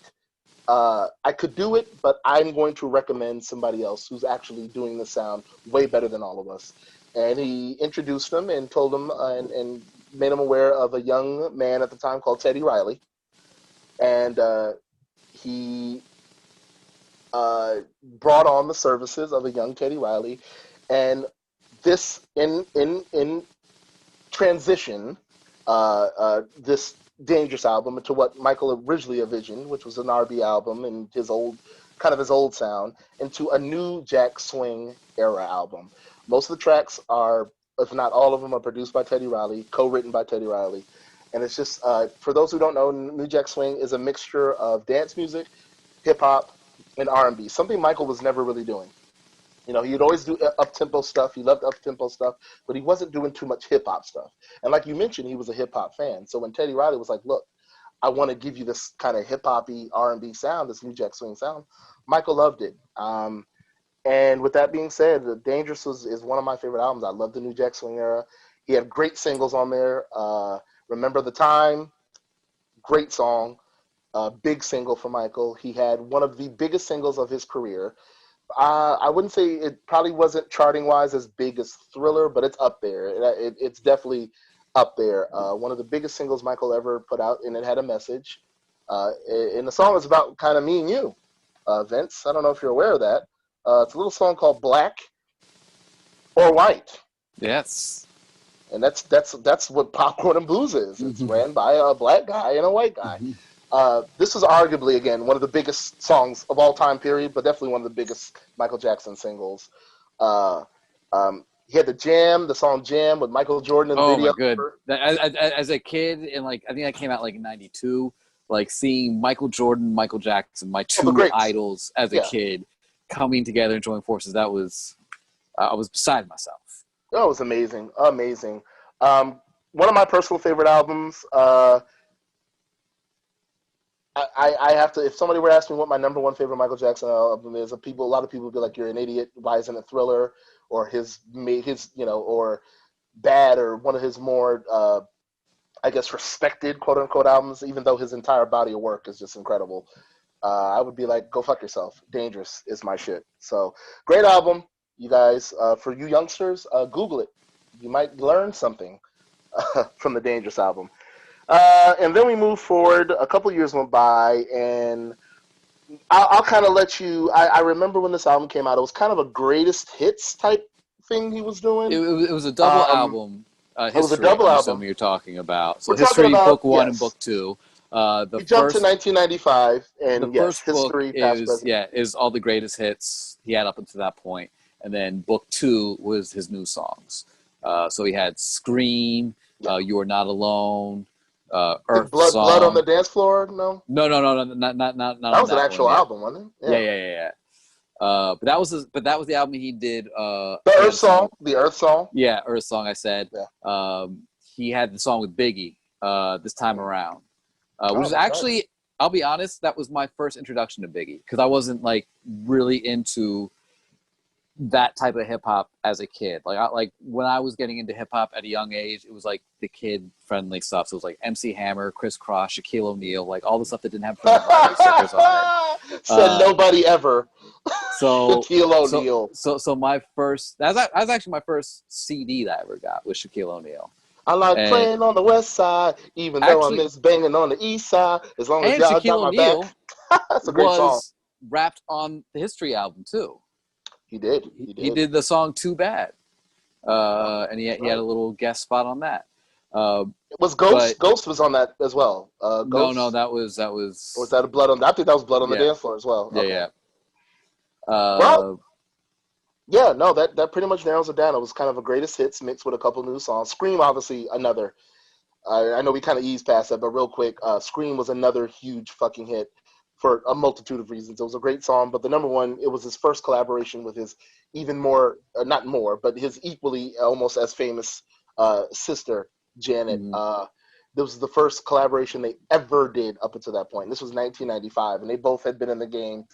I could do it, but I'm going to recommend somebody else who's actually doing the sound way better than all of us. And he introduced them and told them and made them aware of a young man at the time called Teddy Riley. And he brought on the services of a young Teddy Riley. And this, in transition, this Dangerous album into what Michael originally envisioned, which was an R&B album and his old sound, into a new Jack Swing era album. Most of the tracks are, if not all of them, are produced by Teddy Riley, co-written by Teddy Riley. And it's just, for those who don't know, New Jack Swing is a mixture of dance music, hip-hop, and R&B, something Michael was never really doing. He'd always do up-tempo stuff. He loved up-tempo stuff, but he wasn't doing too much hip-hop stuff. And like you mentioned, he was a hip-hop fan. So when Teddy Riley was like, look, I want to give you this kind of hip-hop-y R&B sound, this New Jack Swing sound, Michael loved it. And with that being said, Dangerous is one of my favorite albums. I love the New Jack Swing era. He had great singles on there. Remember the Time, great song, big single for Michael. He had one of the biggest singles of his career. I wouldn't say it probably wasn't charting-wise as big as Thriller, but it's up there. It's definitely up there. One of the biggest singles Michael ever put out, and it had a message. And the song is about kind of me and you, Vince. I don't know if you're aware of that. It's a little song called Black or White. Yes. And that's what Popcorn and Blues is. It's ran by a black guy and a white guy. This is arguably, again, one of the biggest songs of all time, period, but definitely one of the biggest Michael Jackson singles. He had the song Jam with Michael Jordan in the video. Oh, my God. As a kid, and I think that came out in '92, seeing Michael Jordan, Michael Jackson, my two idols as a kid, coming together and joining forces, I was beside myself. Oh, it was amazing. Amazing. One of my personal favorite albums, I have to. If somebody were asking me what my number one favorite Michael Jackson album is, a lot of people would be like, "You're an idiot. Why isn't it Thriller or his or Bad or one of his more I guess respected quote unquote albums?" Even though his entire body of work is just incredible, I would be like, "Go fuck yourself. Dangerous is my shit." So great album, you guys. For you youngsters, Google it. You might learn something from the Dangerous album. And then we moved forward. A couple years went by, and I'll kind of let you. I remember when this album came out, it was kind of a greatest hits type thing he was doing. It was a double album. It was a History, double I'm album. assuming you're talking about. So We're talking History, about, book one and yes. book two. We jumped to 1995, and yes, First book History, past, present. is all the greatest hits he had up until that point, and then book two was his new songs. So he had Scream, You Are Not Alone, Earth Song. Blood on the Dance Floor? No, not that was an actual album, wasn't it? Yeah. But that was the album he did. The Earth Song. Yeah, Earth Song. I said. Yeah. He had the song with Biggie this time around, which is actually, right. I'll be honest, that was my first introduction to Biggie because I wasn't like really into that type of hip hop as a kid. Like when I was getting into hip hop at a young age, it was like the kid friendly stuff. So it was like MC Hammer, Chris Cross, Shaquille O'Neal, like all the stuff that didn't have stickers on it. Said nobody ever. So Shaquille O'Neal. So my first that was actually my first CD that I ever got was Shaquille O'Neal. I like playing on the west side, even though I miss banging on the east side. As long as y'all got my back. That's a great song. Rapped on the History album too. He did. He did the song "Too Bad," and he had a little guest spot on that. It was Ghost. Ghost was on that as well. Ghost? No, that was. Or was that a Blood on? I think that was Blood on the Dance Floor as well. Yeah, okay. yeah. Well, yeah, no, that pretty much narrows it down. It was kind of a greatest hits mixed with a couple new songs. Scream, obviously, another. I know we kind of eased past that, but real quick, Scream was another huge fucking hit for a multitude of reasons. It was a great song, but the number one, it was his first collaboration with his even more, not more, but his equally almost as famous sister, Janet. Mm-hmm. This was the first collaboration they ever did up until that point. This was 1995, and they both had been in the game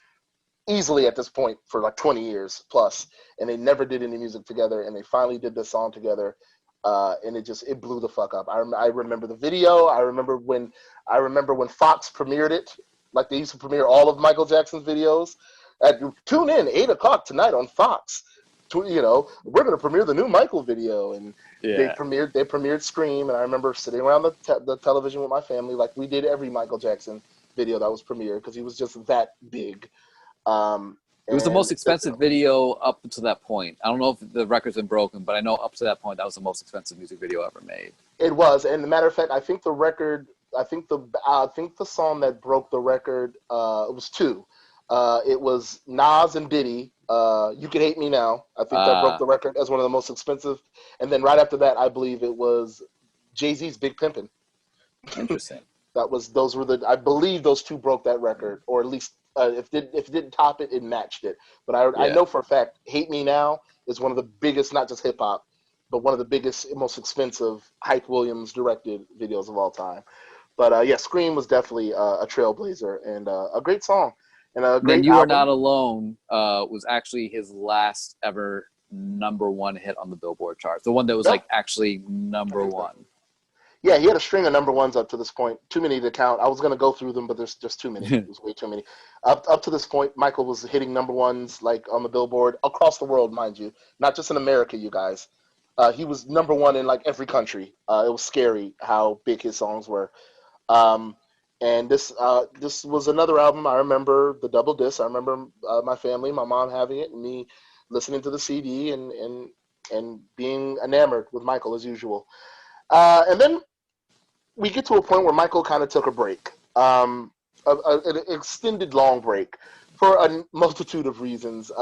easily at this point for like 20 years plus, and they never did any music together, and they finally did this song together, and it blew the fuck up. I remember the video. I remember when Fox premiered it, like they used to premiere all of Michael Jackson's videos. Tune in 8 o'clock tonight on Fox. We're gonna premiere the new Michael video, and they premiered Scream, and I remember sitting around the television with my family like we did every Michael Jackson video that was premiered because he was just that big. It was the most expensive video up to that point. I don't know if the record's been broken, but I know up to that point that was the most expensive music video ever made. It was, and as a matter of fact, I think the song that broke the record, it was two. It was Nas and Diddy. You Can Hate Me Now. I think that broke the record as one of the most expensive. And then right after that, I believe it was Jay-Z's Big Pimpin'. Interesting. I believe those two broke that record, or at least if it didn't top it, it matched it. But I know for a fact, Hate Me Now is one of the biggest, not just hip hop, but one of the biggest, most expensive Hype Williams directed videos of all time. But Scream was definitely a trailblazer and a great song and a great Then You album. Are Not Alone was actually his last ever number one hit on the Billboard charts. The one that was like actually number one. Yeah, he had a string of number ones up to this point. Too many to count. I was going to go through them, but there's just too many. It was way too many. Up to this point, Michael was hitting number ones like on the Billboard across the world, mind you, not just in America, you guys. He was number one in like every country. It was scary how big his songs were. And this was another album. I remember the double disc. I remember my family, my mom having it, and me listening to the CD and being enamored with Michael as usual. And then we get to a point where Michael kind of took a break, an extended long break for a multitude of reasons.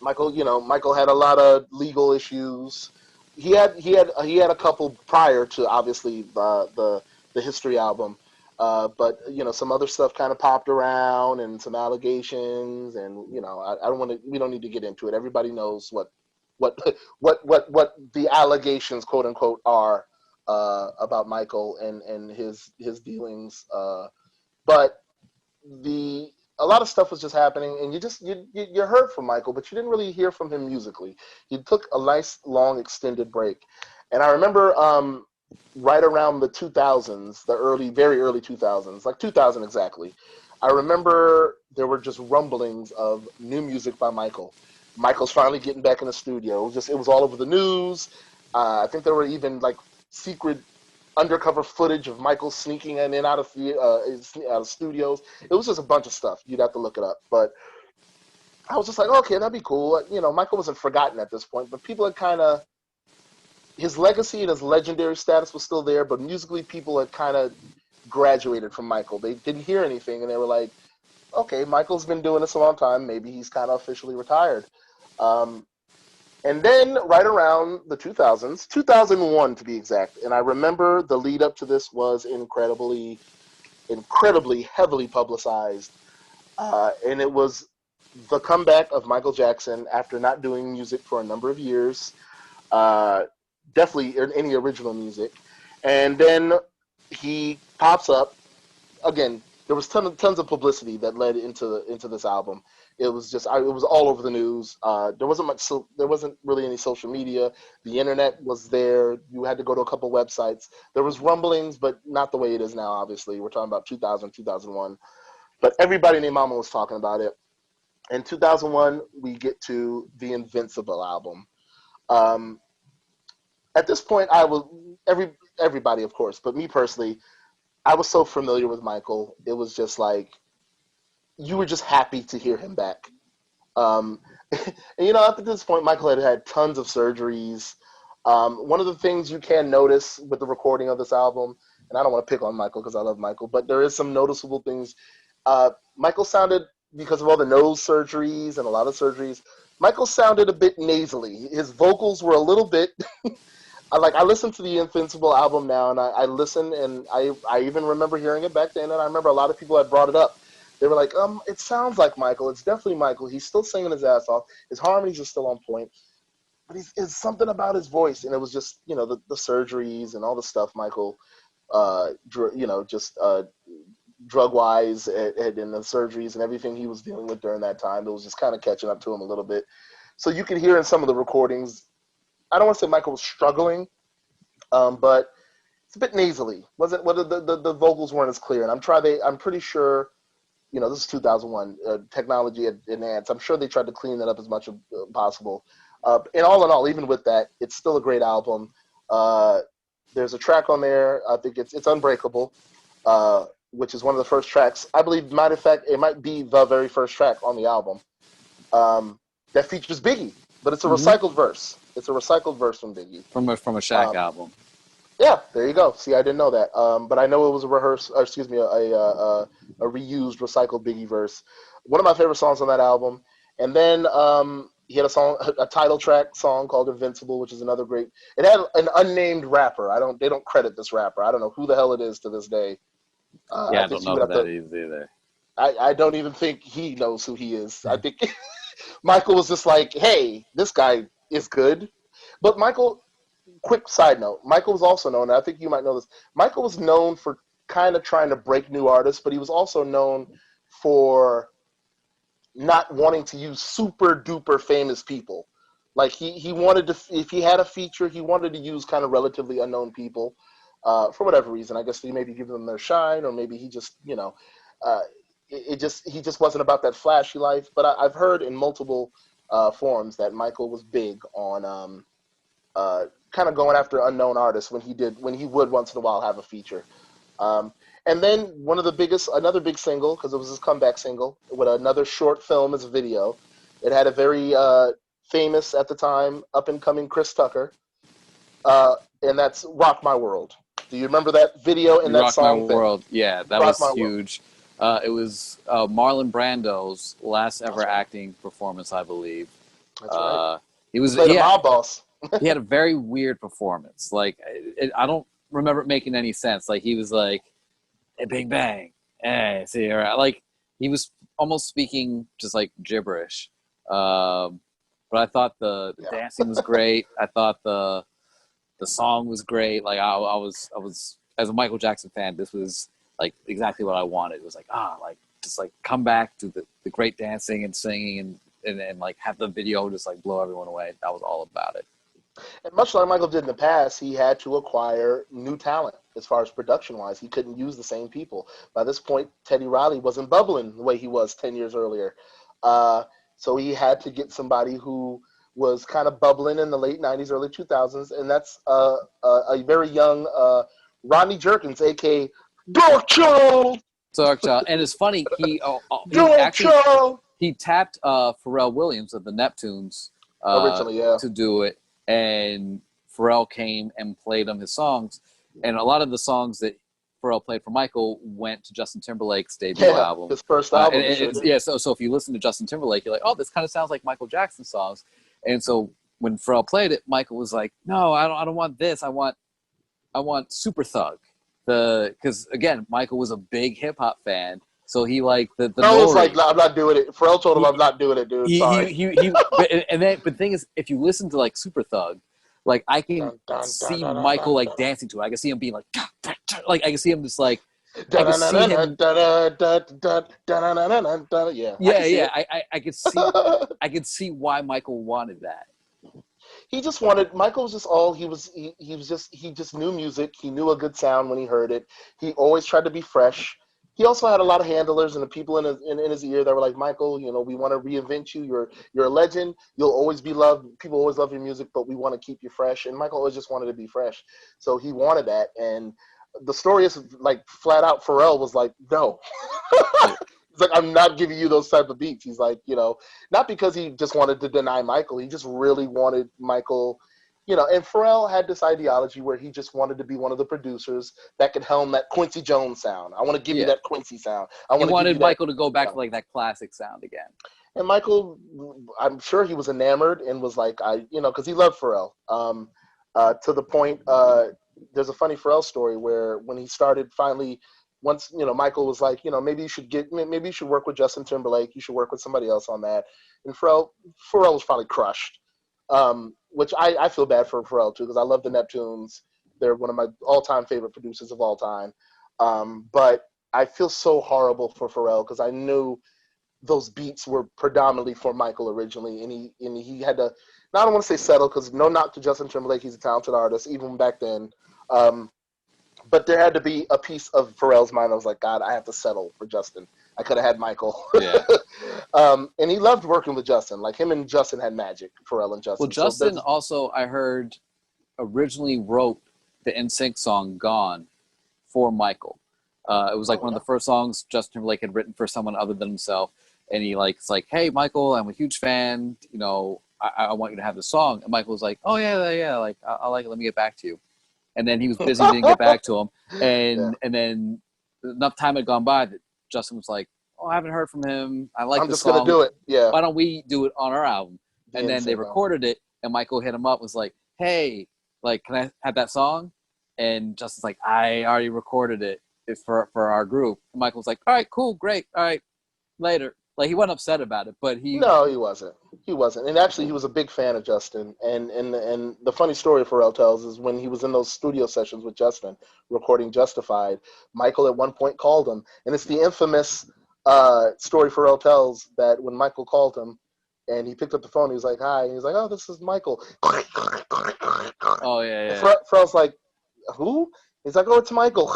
Michael had a lot of legal issues. He had a couple prior to obviously the History album, but some other stuff kind of popped around and some allegations, and I don't want to. We don't need to get into it. Everybody knows what the allegations, quote unquote, are about Michael and his dealings But a lot of stuff was just happening, and you heard from Michael, but you didn't really hear from him musically. He took a nice long extended break, and I remember right around the 2000s, very early 2000s, like 2000 exactly. I remember there were just rumblings of new music by Michael. Michael's finally getting back in the studio. It was all over the news. I think there were even like secret undercover footage of Michael sneaking in and out of studios. It was just a bunch of stuff. You'd have to look it up. But I was just like, okay, that'd be cool. You know, Michael wasn't forgotten at this point, but people had kind of, his legacy and his legendary status was still there, but musically people had kind of graduated from Michael. They didn't hear anything, and they were like, okay, Michael's been doing this a long time. Maybe he's kind of officially retired. Um, and then right around the 2000s, 2001 to be exact, and I remember the lead up to this was incredibly heavily publicized. And it was the comeback of Michael Jackson after not doing music for a number of years, definitely any original music. And then he pops up again. There was tons of publicity that led into this album. It was just it was all over the news. There wasn't really any social media. The internet was there. You had to go to a couple websites. There was rumblings, but not the way it is now. Obviously, we're talking about 2000, 2001. But everybody named Mama was talking about it. In 2001, we get to the Invincible album. At this point, everybody, of course, but me personally, I was so familiar with Michael. It was just like you were just happy to hear him back. Um, and up to this point, Michael had had tons of surgeries. One of the things you can notice with the recording of this album, and I don't want to pick on Michael because I love Michael, but there is some noticeable things. Michael sounded, because of all the nose surgeries and a lot of surgeries, Michael sounded a bit nasally. His vocals were a little bit. I listened to the Invincible album now, and I listen, and I even remember hearing it back then, and I remember a lot of people had brought it up. They were like, it sounds like Michael. It's definitely Michael. He's still singing his ass off. His harmonies are still on point. But it's something about his voice, and it was just, the surgeries and all the stuff Michael, drug-wise and the surgeries and everything he was dealing with during that time. It was just kind of catching up to him a little bit. So you can hear in some of the recordings, I don't want to say Michael was struggling, but it's a bit nasally. The vocals weren't as clear, and I'm pretty sure, this is 2001, technology advanced. I'm sure they tried to clean that up as much as possible. And all in all, even with that, it's still a great album. There's a track on there. I think it's Unbreakable, which is one of the first tracks. I believe, matter of fact, it might be the very first track on the album that features Biggie, but it's a recycled verse. It's a recycled verse from Biggie. From a Shaq album. Yeah, there you go. See, I didn't know that, but I know it was a reused, recycled Biggie verse. One of my favorite songs on that album. And then he had a title track song called Invincible, which is another great. It had an unnamed rapper. They don't credit this rapper. I don't know who the hell it is to this day. I don't know who that is either. I don't even think he knows who he is. I think Michael was just like, hey, this guy is good. But Michael, quick side note, Michael was also known, I think you might know this, Michael was known for kind of trying to break new artists, but he was also known for not wanting to use super duper famous people. Like he wanted to, if he had a feature, he wanted to use kind of relatively unknown people for whatever reason. I guess he maybe give them their shine, or maybe he just, he just wasn't about that flashy life. But I've heard in multiple forums that Michael was big on kind of going after unknown artists when he would once in a while have a feature. And then another big single, because it was his comeback single, with another short film as a video. It had a very famous, at the time, up-and-coming Chris Tucker, and that's Rock My World. Do you remember that video and that song? Rock My World, yeah, that was huge. It was Marlon Brando's last ever acting performance, I believe. That's right. He was a mob boss. He had a very weird performance. Like, I don't remember it making any sense. Like, he was like, hey, bang, bang. Hey, see, like, he was almost speaking just like gibberish. But I thought the dancing was great. I thought the song was great. Like, I was as a Michael Jackson fan, this was like exactly what I wanted. It was like, like just like come back to the great dancing and singing and like have the video just like blow everyone away. That was all about it. And much like Michael did in the past, he had to acquire new talent as far as production wise. He couldn't use the same people. By this point, Teddy Riley wasn't bubbling the way he was 10 years earlier. Uh, so he had to get somebody who was kind of bubbling in the late 90s, early 2000s, and that's a very young Rodney Jerkins, a.k.a. Dark Child! Dark Child. And it's funny, he Dark actually Child! he tapped Pharrell Williams of the Neptunes Originally, yeah. to do it, and Pharrell came and played him his songs, and a lot of the songs that Pharrell played for Michael went to Justin Timberlake's debut album. His first album. So if you listen to Justin Timberlake, you're like, oh, this kind of sounds like Michael Jackson songs. And so when Pharrell played it, Michael was like, no, I don't want this. I want Super Thug. Because again, Michael was a big hip hop fan. So he liked the Pharrell was like, I'm not doing it. Pharrell told him, I'm not doing it, dude. Sorry. But the thing is, if you listen to like Super Thug, like I can see Michael like dancing to it. I can see him being like I can see him just like I can see him. I could see why Michael wanted that. He just wanted. Michael was just all he was. He just knew music. He knew a good sound when he heard it. He always tried to be fresh. He also had a lot of handlers and the people in his ear that were like, Michael, we want to reinvent you. You're a legend. You'll always be loved. People always love your music, but we want to keep you fresh. And Michael always just wanted to be fresh. So he wanted that. And the story is like flat out Pharrell was like, no. He's like, I'm not giving you those type of beats. He's like, not because he just wanted to deny Michael. He just really wanted Michael, and Pharrell had this ideology where he just wanted to be one of the producers that could helm that Quincy Jones sound. I want to give you that Quincy sound. He wanted Michael to go back to like that classic sound again. And Michael, I'm sure he was enamored and was like, because he loved Pharrell. To the point, there's a funny Pharrell story where when he started finally, once Michael was like, maybe you should work with Justin Timberlake. You should work with somebody else on that. And Pharrell was probably crushed. Which I feel bad for Pharrell too, because I love the Neptunes. They're one of my all-time favorite producers of all time. But I feel so horrible for Pharrell because I knew those beats were predominantly for Michael originally, and he had to. Now I don't want to say settle because no knock to Justin Timberlake, he's a talented artist even back then. But there had to be a piece of Pharrell's mind that was like, God, I have to settle for Justin. I could have had Michael. Yeah. And he loved working with Justin. Like him and Justin had magic, Pharrell and Justin. Well, Justin also, I heard, originally wrote the NSYNC song Gone for Michael. It was like one of the first songs Justin Timberlake had written for someone other than himself. And it's like, hey, Michael, I'm a huge fan. I want you to have the song. And Michael was like, oh, yeah. Like, I like it. Let me get back to you. And then he was busy, didn't get back to him. And then enough time had gone by that Justin was like, oh, I haven't heard from him. I like the song. I'm just going to do it. Yeah. Why don't we do it on our album? And then they recorded it, and Michael hit him up, was like, hey, like, can I have that song? And Justin's like, I already recorded it. It's for our group. And Michael was like, all right, cool, great. All right, later. Like, he wasn't upset about it, but No, he wasn't. He wasn't. And actually, he was a big fan of Justin. And the funny story Pharrell tells is when he was in those studio sessions with Justin, recording Justified, Michael at one point called him. And it's the infamous story Pharrell tells that when Michael called him and he picked up the phone, he was like, hi. And he's like, oh, this is Michael. Oh, yeah. Pharrell's like, who? He's like, oh, it's Michael.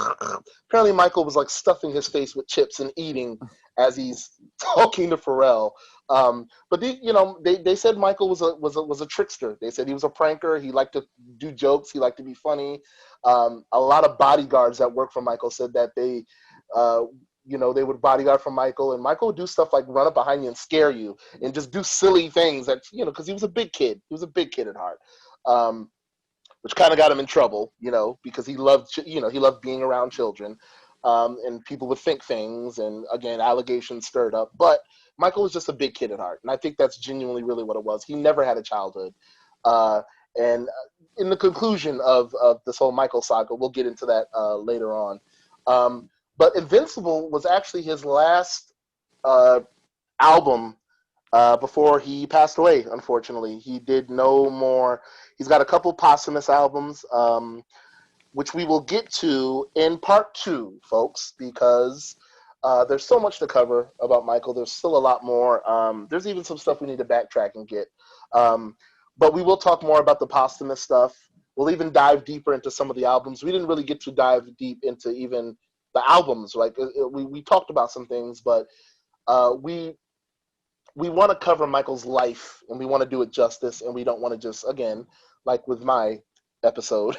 Apparently, Michael was like stuffing his face with chips and eating as he's talking to Pharrell. But they said Michael was a trickster. They said he was a pranker. He liked to do jokes. He liked to be funny. A lot of bodyguards that worked for Michael said that they would bodyguard for Michael, and Michael would do stuff like run up behind you and scare you, and just do silly things that because he was a big kid. He was a big kid at heart. Which kind of got him in trouble, because he loved being around children, and people would think things, and again, allegations stirred up. But Michael was just a big kid at heart, and I think that's genuinely really what it was. He never had a childhood, and in the conclusion of this whole Michael saga, we'll get into that later on. But Invincible was actually his last album before he passed away, unfortunately. He did no more. He's got a couple posthumous albums. which we will get to in part 2, folks, because there's so much to cover about Michael. There's still a lot more. There's even some stuff we need to backtrack and get. Um, but we will talk more about the posthumous stuff. We'll even dive deeper into some of the albums. We didn't really get to dive deep into even the albums. Like we talked about some things, but we want to cover Michael's life, and we want to do it justice, and we don't want to just, again, like with my episode,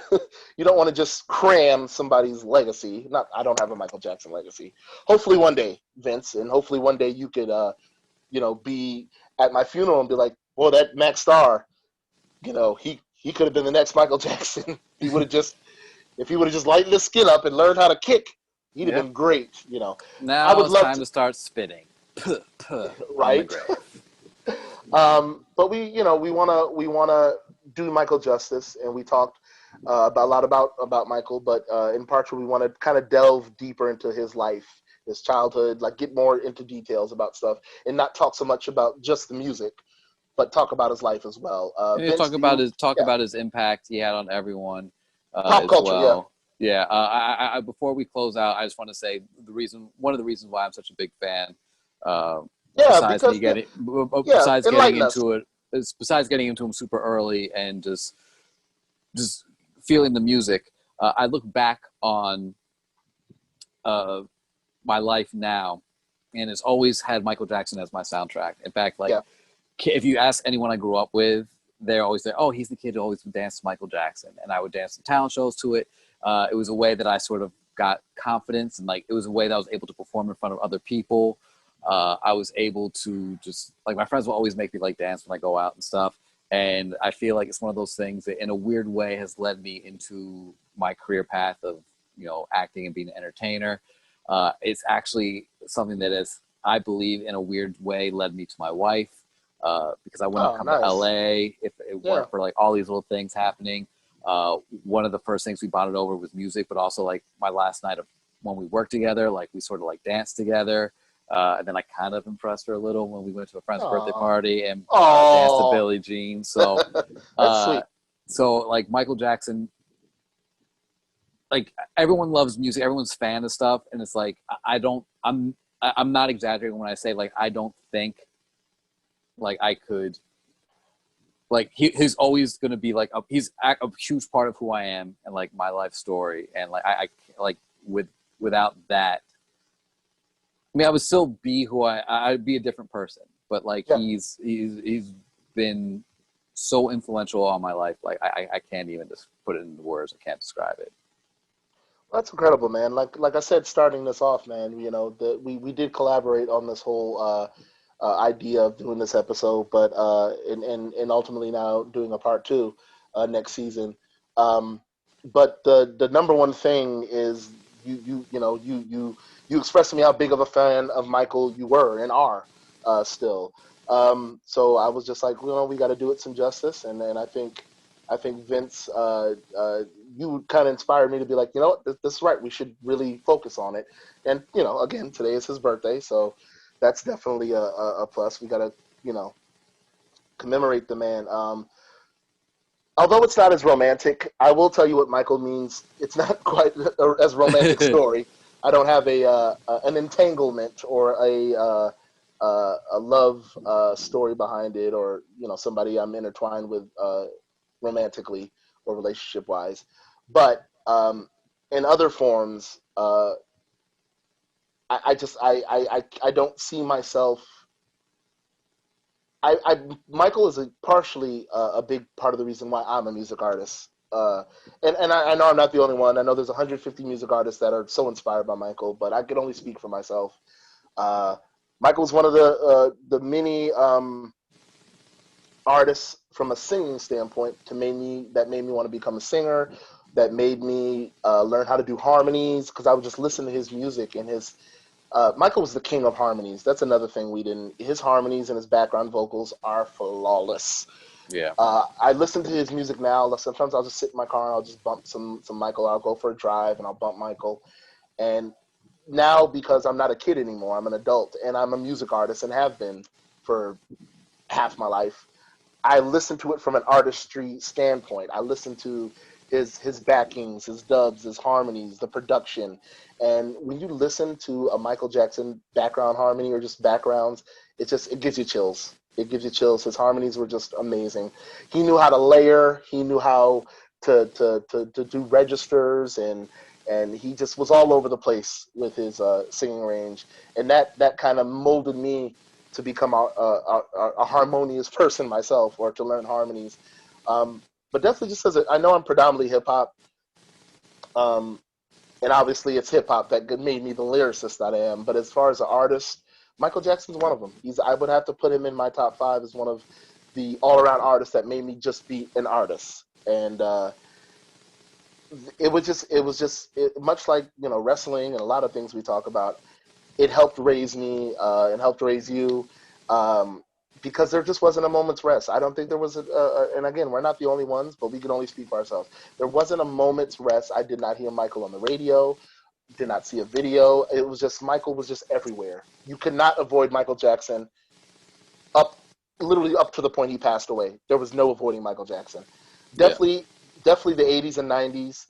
you don't want to just cram somebody's legacy. Not, I don't have a Michael Jackson legacy. Hopefully one day, Vince, and hopefully one day you could, be at my funeral and be like, "Boy, that Max Star, he could have been the next Michael Jackson. He would have just, if he would have just lightened his skin up and learned how to kick, he'd have been great." I Now would it's love time to start spitting. On the right? grave. But we wanna do Michael justice, and we talked about a lot about Michael. But in part 2, we want to kind of delve deeper into his life, his childhood, like get more into details about stuff, and not talk so much about just the music, but talk about his life as well. And Vince, talk do about you? his Yeah, about his impact he had on everyone pop as culture. Yeah, well. Yeah. I before we close out, I just want to say one of the reasons why I'm such a big fan. Uh, yeah, besides me because getting, yeah, besides getting enlighten us. into it, besides getting into him super early and just feeling the music, I look back on uh, my life now, and it's always had Michael Jackson as my soundtrack. In fact, like Yeah. if you ask anyone I grew up with, they're always say, "Oh, he's the kid who always would dance to Michael Jackson," and I would dance to talent shows to it. It was a way that I sort of got confidence, and like it was a way that I was able to perform in front of other people. I was able to just like my friends will always make me like dance when I go out and stuff. And I feel like it's one of those things that, in a weird way, has led me into my career path of acting and being an entertainer. It's actually something that has, I believe, in a weird way, led me to my wife. Because I wouldn't Oh, come to nice. LA if it Yeah. weren't for like all these little things happening. One of the first things we bonded over was music, but also like my last night of when we worked together, like we sort of like danced together. And then I kind of impressed her a little when we went to a friend's birthday Oh, party and danced to oh, Billie Jean. So, that's uh, sweet. so like Michael Jackson, like everyone loves music, everyone's fan of stuff, and it's like I'm not exaggerating when I say like I don't think like I could like he's always going to be like he's a huge part of who I am and like my life story, and like I like without that, I mean I would still be who I'd be a different person, but like Yeah. he's been so influential on my life, like I can't even just put it into words. I can't describe it. That's incredible, man. Like I said, starting this off, man, we did collaborate on this whole idea of doing this episode, but and ultimately now doing a part 2 next season. Um, but the number one thing is you expressed to me how big of a fan of Michael you were and are still. So I was just like, we got to do it some justice, and then I think Vince, you kind of inspired me to be like, this is right. We should really focus on it. And again, today is his birthday, so that's definitely a plus. We gotta, commemorate the man. Although it's not as romantic, I will tell you what Michael means. It's not quite as romantic story. I don't have an entanglement or a love story behind it, or somebody I'm intertwined with romantically or relationship wise. But in other forms, I don't see myself. Michael is partially a big part of the reason why I'm a music artist. And I know I'm not the only one. I know there's 150 music artists that are so inspired by Michael, but I can only speak for myself. Uh, Michael was one of the many artists from a singing standpoint that made me want to become a singer, that made me learn how to do harmonies, because I would just listen to his music and his Michael was the king of harmonies. That's another thing we didn't. His harmonies and his background vocals are flawless. Yeah. I listen to his music now. Sometimes I'll just sit in my car and I'll just bump some Michael. I'll go for a drive and I'll bump Michael. And now, because I'm not a kid anymore, I'm an adult and I'm a music artist and have been for half my life. I listen to it from an artistry standpoint. I listen to his backings, his dubs, his harmonies, the production. And when you listen to a Michael Jackson background harmony or just backgrounds, it gives you chills. It gives you chills. His harmonies were just amazing. He knew how to layer. He knew how to do registers, and he just was all over the place with his singing range. And that kind of molded me to become a harmonious person myself, or to learn harmonies. But definitely, just as I know I'm predominantly hip hop, um, and obviously it's hip hop that made me the lyricist that I am. But as far as an artist, Michael Jackson's one of them. I would have to put him in my top five as one of the all around artists that made me just be an artist. And much like wrestling and a lot of things we talk about. It helped raise me and helped raise you. Because there just wasn't a moment's rest. I don't think there was and again, we're not the only ones, but we can only speak for ourselves. There wasn't a moment's rest. I did not hear Michael on the radio, did not see a video. It was just, Michael was just everywhere. You could not avoid Michael Jackson literally up to the point he passed away. There was no avoiding Michael Jackson. Definitely the 80s and 90s,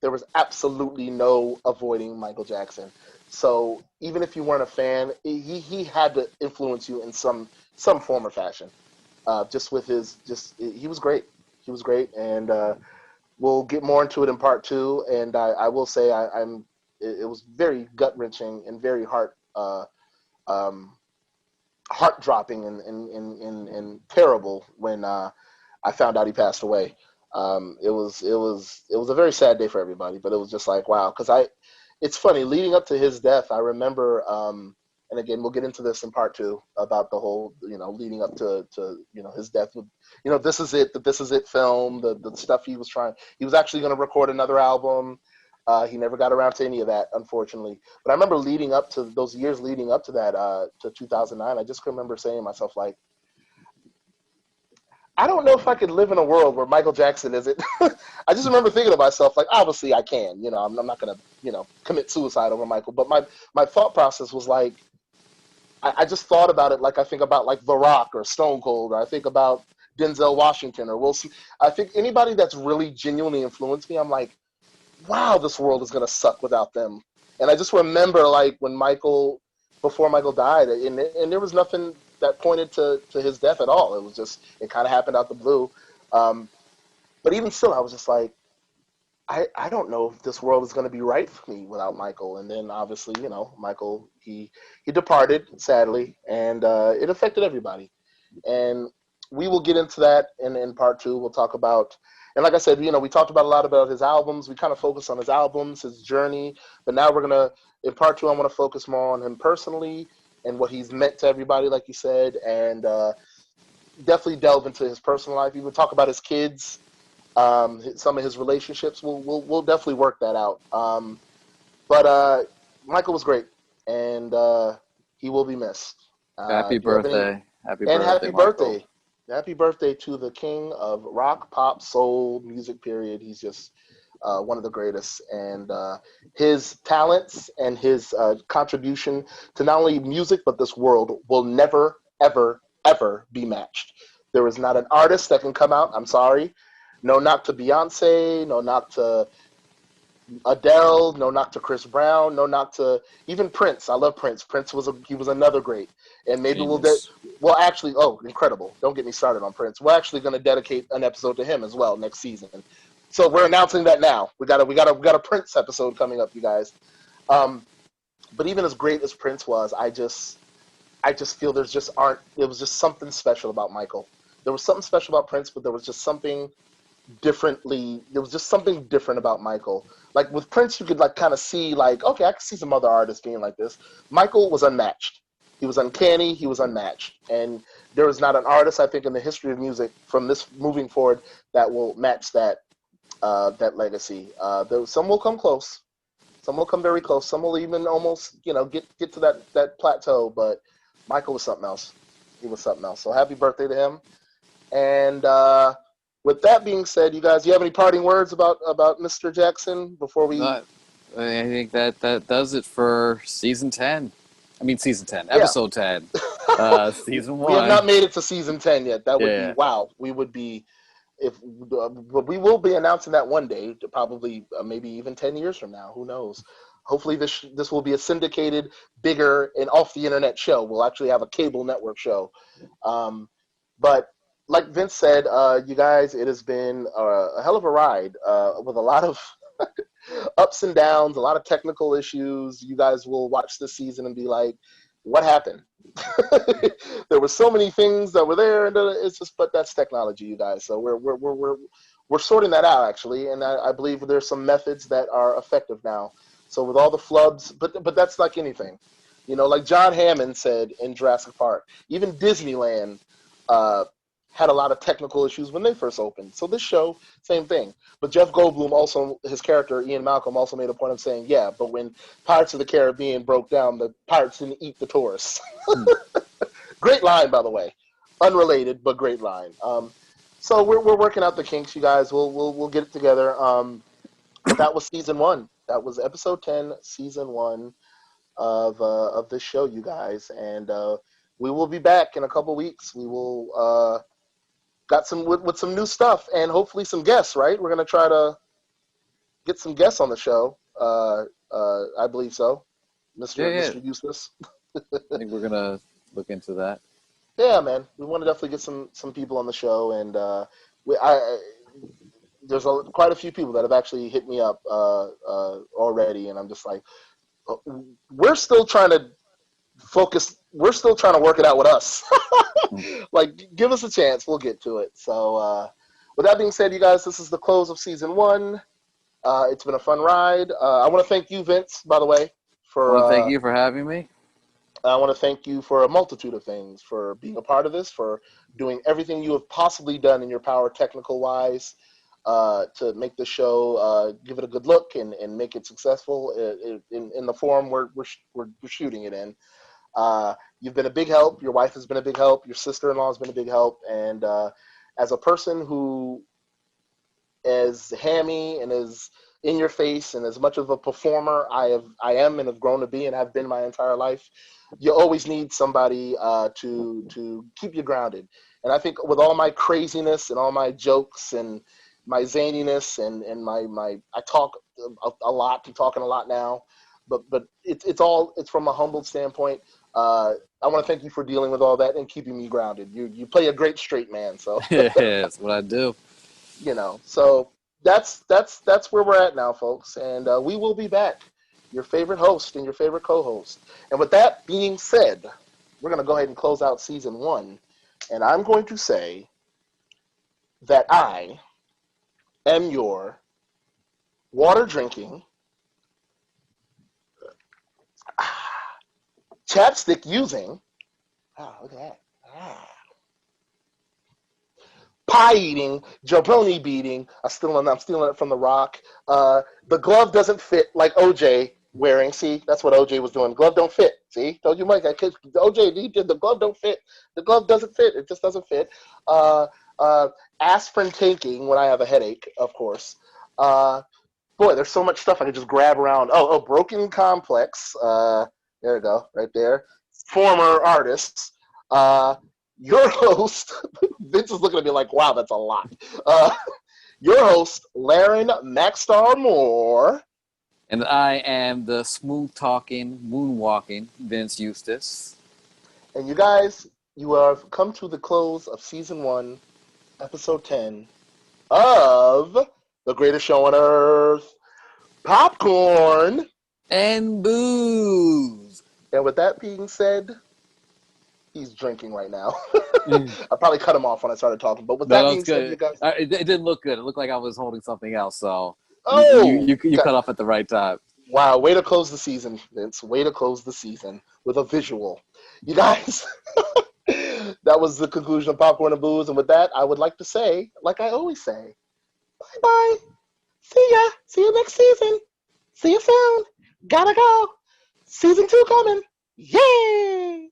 there was absolutely no avoiding Michael Jackson. So even if you weren't a fan, he had to influence you in some form or fashion. Just with he was great. He was great, and we'll get more into it in part two. And I will say it was very gut wrenching and very heart dropping and terrible when I found out he passed away. It was a very sad day for everybody, but it was just like, wow, because it's funny, leading up to his death, I remember, and again, we'll get into this in part two about the whole, leading up to his death. This Is It, the This Is It film, the stuff he was actually going to record another album. He never got around to any of that, unfortunately. But I remember leading up to those years leading up to that, to 2009, I just remember saying to myself, like, I don't know if I could live in a world where Michael Jackson isn't. I just remember thinking to myself, like, obviously I can. I'm not going to, commit suicide over Michael. But my thought process was like, I just thought about it like I think about like The Rock or Stone Cold, or I think about Denzel Washington or Will Smith. I think anybody that's really genuinely influenced me, I'm like, wow, this world is going to suck without them. And I just remember like before Michael died, and there was nothing that pointed to his death at all. It was just, it kind of happened out the blue. But even still, I was just like, I don't know if this world is going to be right for me without Michael. And then obviously, Michael, he departed, sadly, and it affected everybody. And we will get into that in part two. We'll talk about, and like I said, we talked about a lot about his albums. We kind of focused on his albums, his journey. But now in part two, I want to focus more on him personally and what he's meant to everybody, like you said, and definitely delve into his personal life. We would talk about his kids, some of his relationships. We'll definitely work that out. But Michael was great, and he will be missed. Happy birthday. Happy birthday. Happy birthday to the king of rock, pop, soul, music, period. He's just one of the greatest. And his talents and his contribution to not only music, but this world will never, ever, ever be matched. There is not an artist that can come out. I'm sorry. No knock to Beyonce. No knock to Adele. No knock to Chris Brown. No knock to even Prince. I love Prince. Prince was another great. And maybe incredible. Don't get me started on Prince. We're actually going to dedicate an episode to him as well next season. So we're announcing that now. We got a Prince episode coming up, you guys. But even as great as Prince was, I just feel there was just something special about Michael. There was something special about Prince, but there was just something different about Michael. Like with Prince, you could like kind of see like, okay, I can see some other artists being like this. Michael was unmatched. He was uncanny. He was unmatched. And there is not an artist, I think, in the history of music from this moving forward that will match that legacy. Some will come close. Some will come very close. Some will even almost, get to that plateau. But Michael was something else. He was something else. So happy birthday to him. And with that being said, you guys, do you have any parting words about Mr. Jackson before we? I think that does it for season 10. Season 10, episode 10, season 1. We have not made it to season 10 yet. That would be, wow. We would be But we will be announcing that one day, probably maybe even 10 years from now. Who knows? Hopefully, this will be a syndicated, bigger, and off the internet show. We'll actually have a cable network show. But like Vince said, you guys, it has been a hell of a ride with a lot of ups and downs, a lot of technical issues. You guys will watch this season and be like, what happened? There were so many things that were there, and it's just, but that's technology, you guys. So we're sorting that out actually, and I believe there's some methods that are effective now. So with all the flubs, but that's like anything, like John Hammond said in Jurassic Park, even Disneyland had a lot of technical issues when they first opened. So this show, same thing. But Jeff Goldblum also, his character Ian Malcolm, also made a point of saying, yeah, but when Pirates of the Caribbean broke down, the pirates didn't eat the tourists. Great line, by the way. Unrelated, but great line. So we're working out the kinks, you guys. We'll get it together. But that was season 1. That was episode 10, season 1 of this show, you guys. And we will be back in a couple weeks. We will got some with some new stuff and hopefully some guests. Right, we're gonna try to get some guests on the show. I believe so, Mr. Eustace. I think we're gonna look into that. Yeah, man, we want to definitely get some people on the show, and there's quite a few people that have actually hit me up already, and I'm just like, we're still trying to focus. We're still trying to work it out with us. Like, give us a chance. We'll get to it. So, with that being said, you guys, this is the close of season 1. It's been a fun ride. I want to thank you, Vince, by the way. Thank you for having me. I want to thank you for a multitude of things, for being a part of this, for doing everything you have possibly done in your power technical-wise to make the show, give it a good look and make it successful in the form we're shooting it in. You've been a big help. Your wife has been a big help. Your sister-in-law has been a big help. And as a person who is hammy and is in your face and as much of a performer I am and have grown to be and have been my entire life, you always need somebody to keep you grounded. And I think with all my craziness and all my jokes and my zaniness and my I talk a lot. I'm talking a lot now, but it's from a humble standpoint. I want to thank you for dealing with all that and keeping me grounded. You play a great straight man, so Yeah, that's what I do. So that's where we're at now, folks, and we will be back, your favorite host and your favorite co-host. And with that being said, we're going to go ahead and close out season 1, and I'm going to say that I am your water drinking, chapstick using, look at that, pie eating, jabroni beating. I'm stealing it from The Rock. The glove doesn't fit like OJ wearing. See, that's what OJ was doing. The glove don't fit. See, told you, Mike. OJ, he did the glove don't fit. The glove doesn't fit. It just doesn't fit. Aspirin taking when I have a headache, of course. Boy, there's so much stuff I could just grab around. Oh, Broken Complex. There we go, right there. Former artists. Your host, Vince is looking at me like, wow, that's a lot. Your host, LAREN Maxstar Moore. And I am the smooth-talking, moonwalking Vince Eustace. And you guys, you have come to the close of Season 1, Episode 10 of The Greatest Show on Earth, Popcorn and Booze. And with that being said, he's drinking right now. I probably cut him off when I started talking. But with that being said, you guys... It didn't look good. It looked like I was holding something else. So you cut off at the right time. Wow, way to close the season, Vince. Way to close the season with a visual. You guys, that was the conclusion of Popcorn and Booze. And with that, I would like to say, like I always say, bye-bye. See ya. See you next season. See you soon. Gotta go. Season 2 coming. Yay!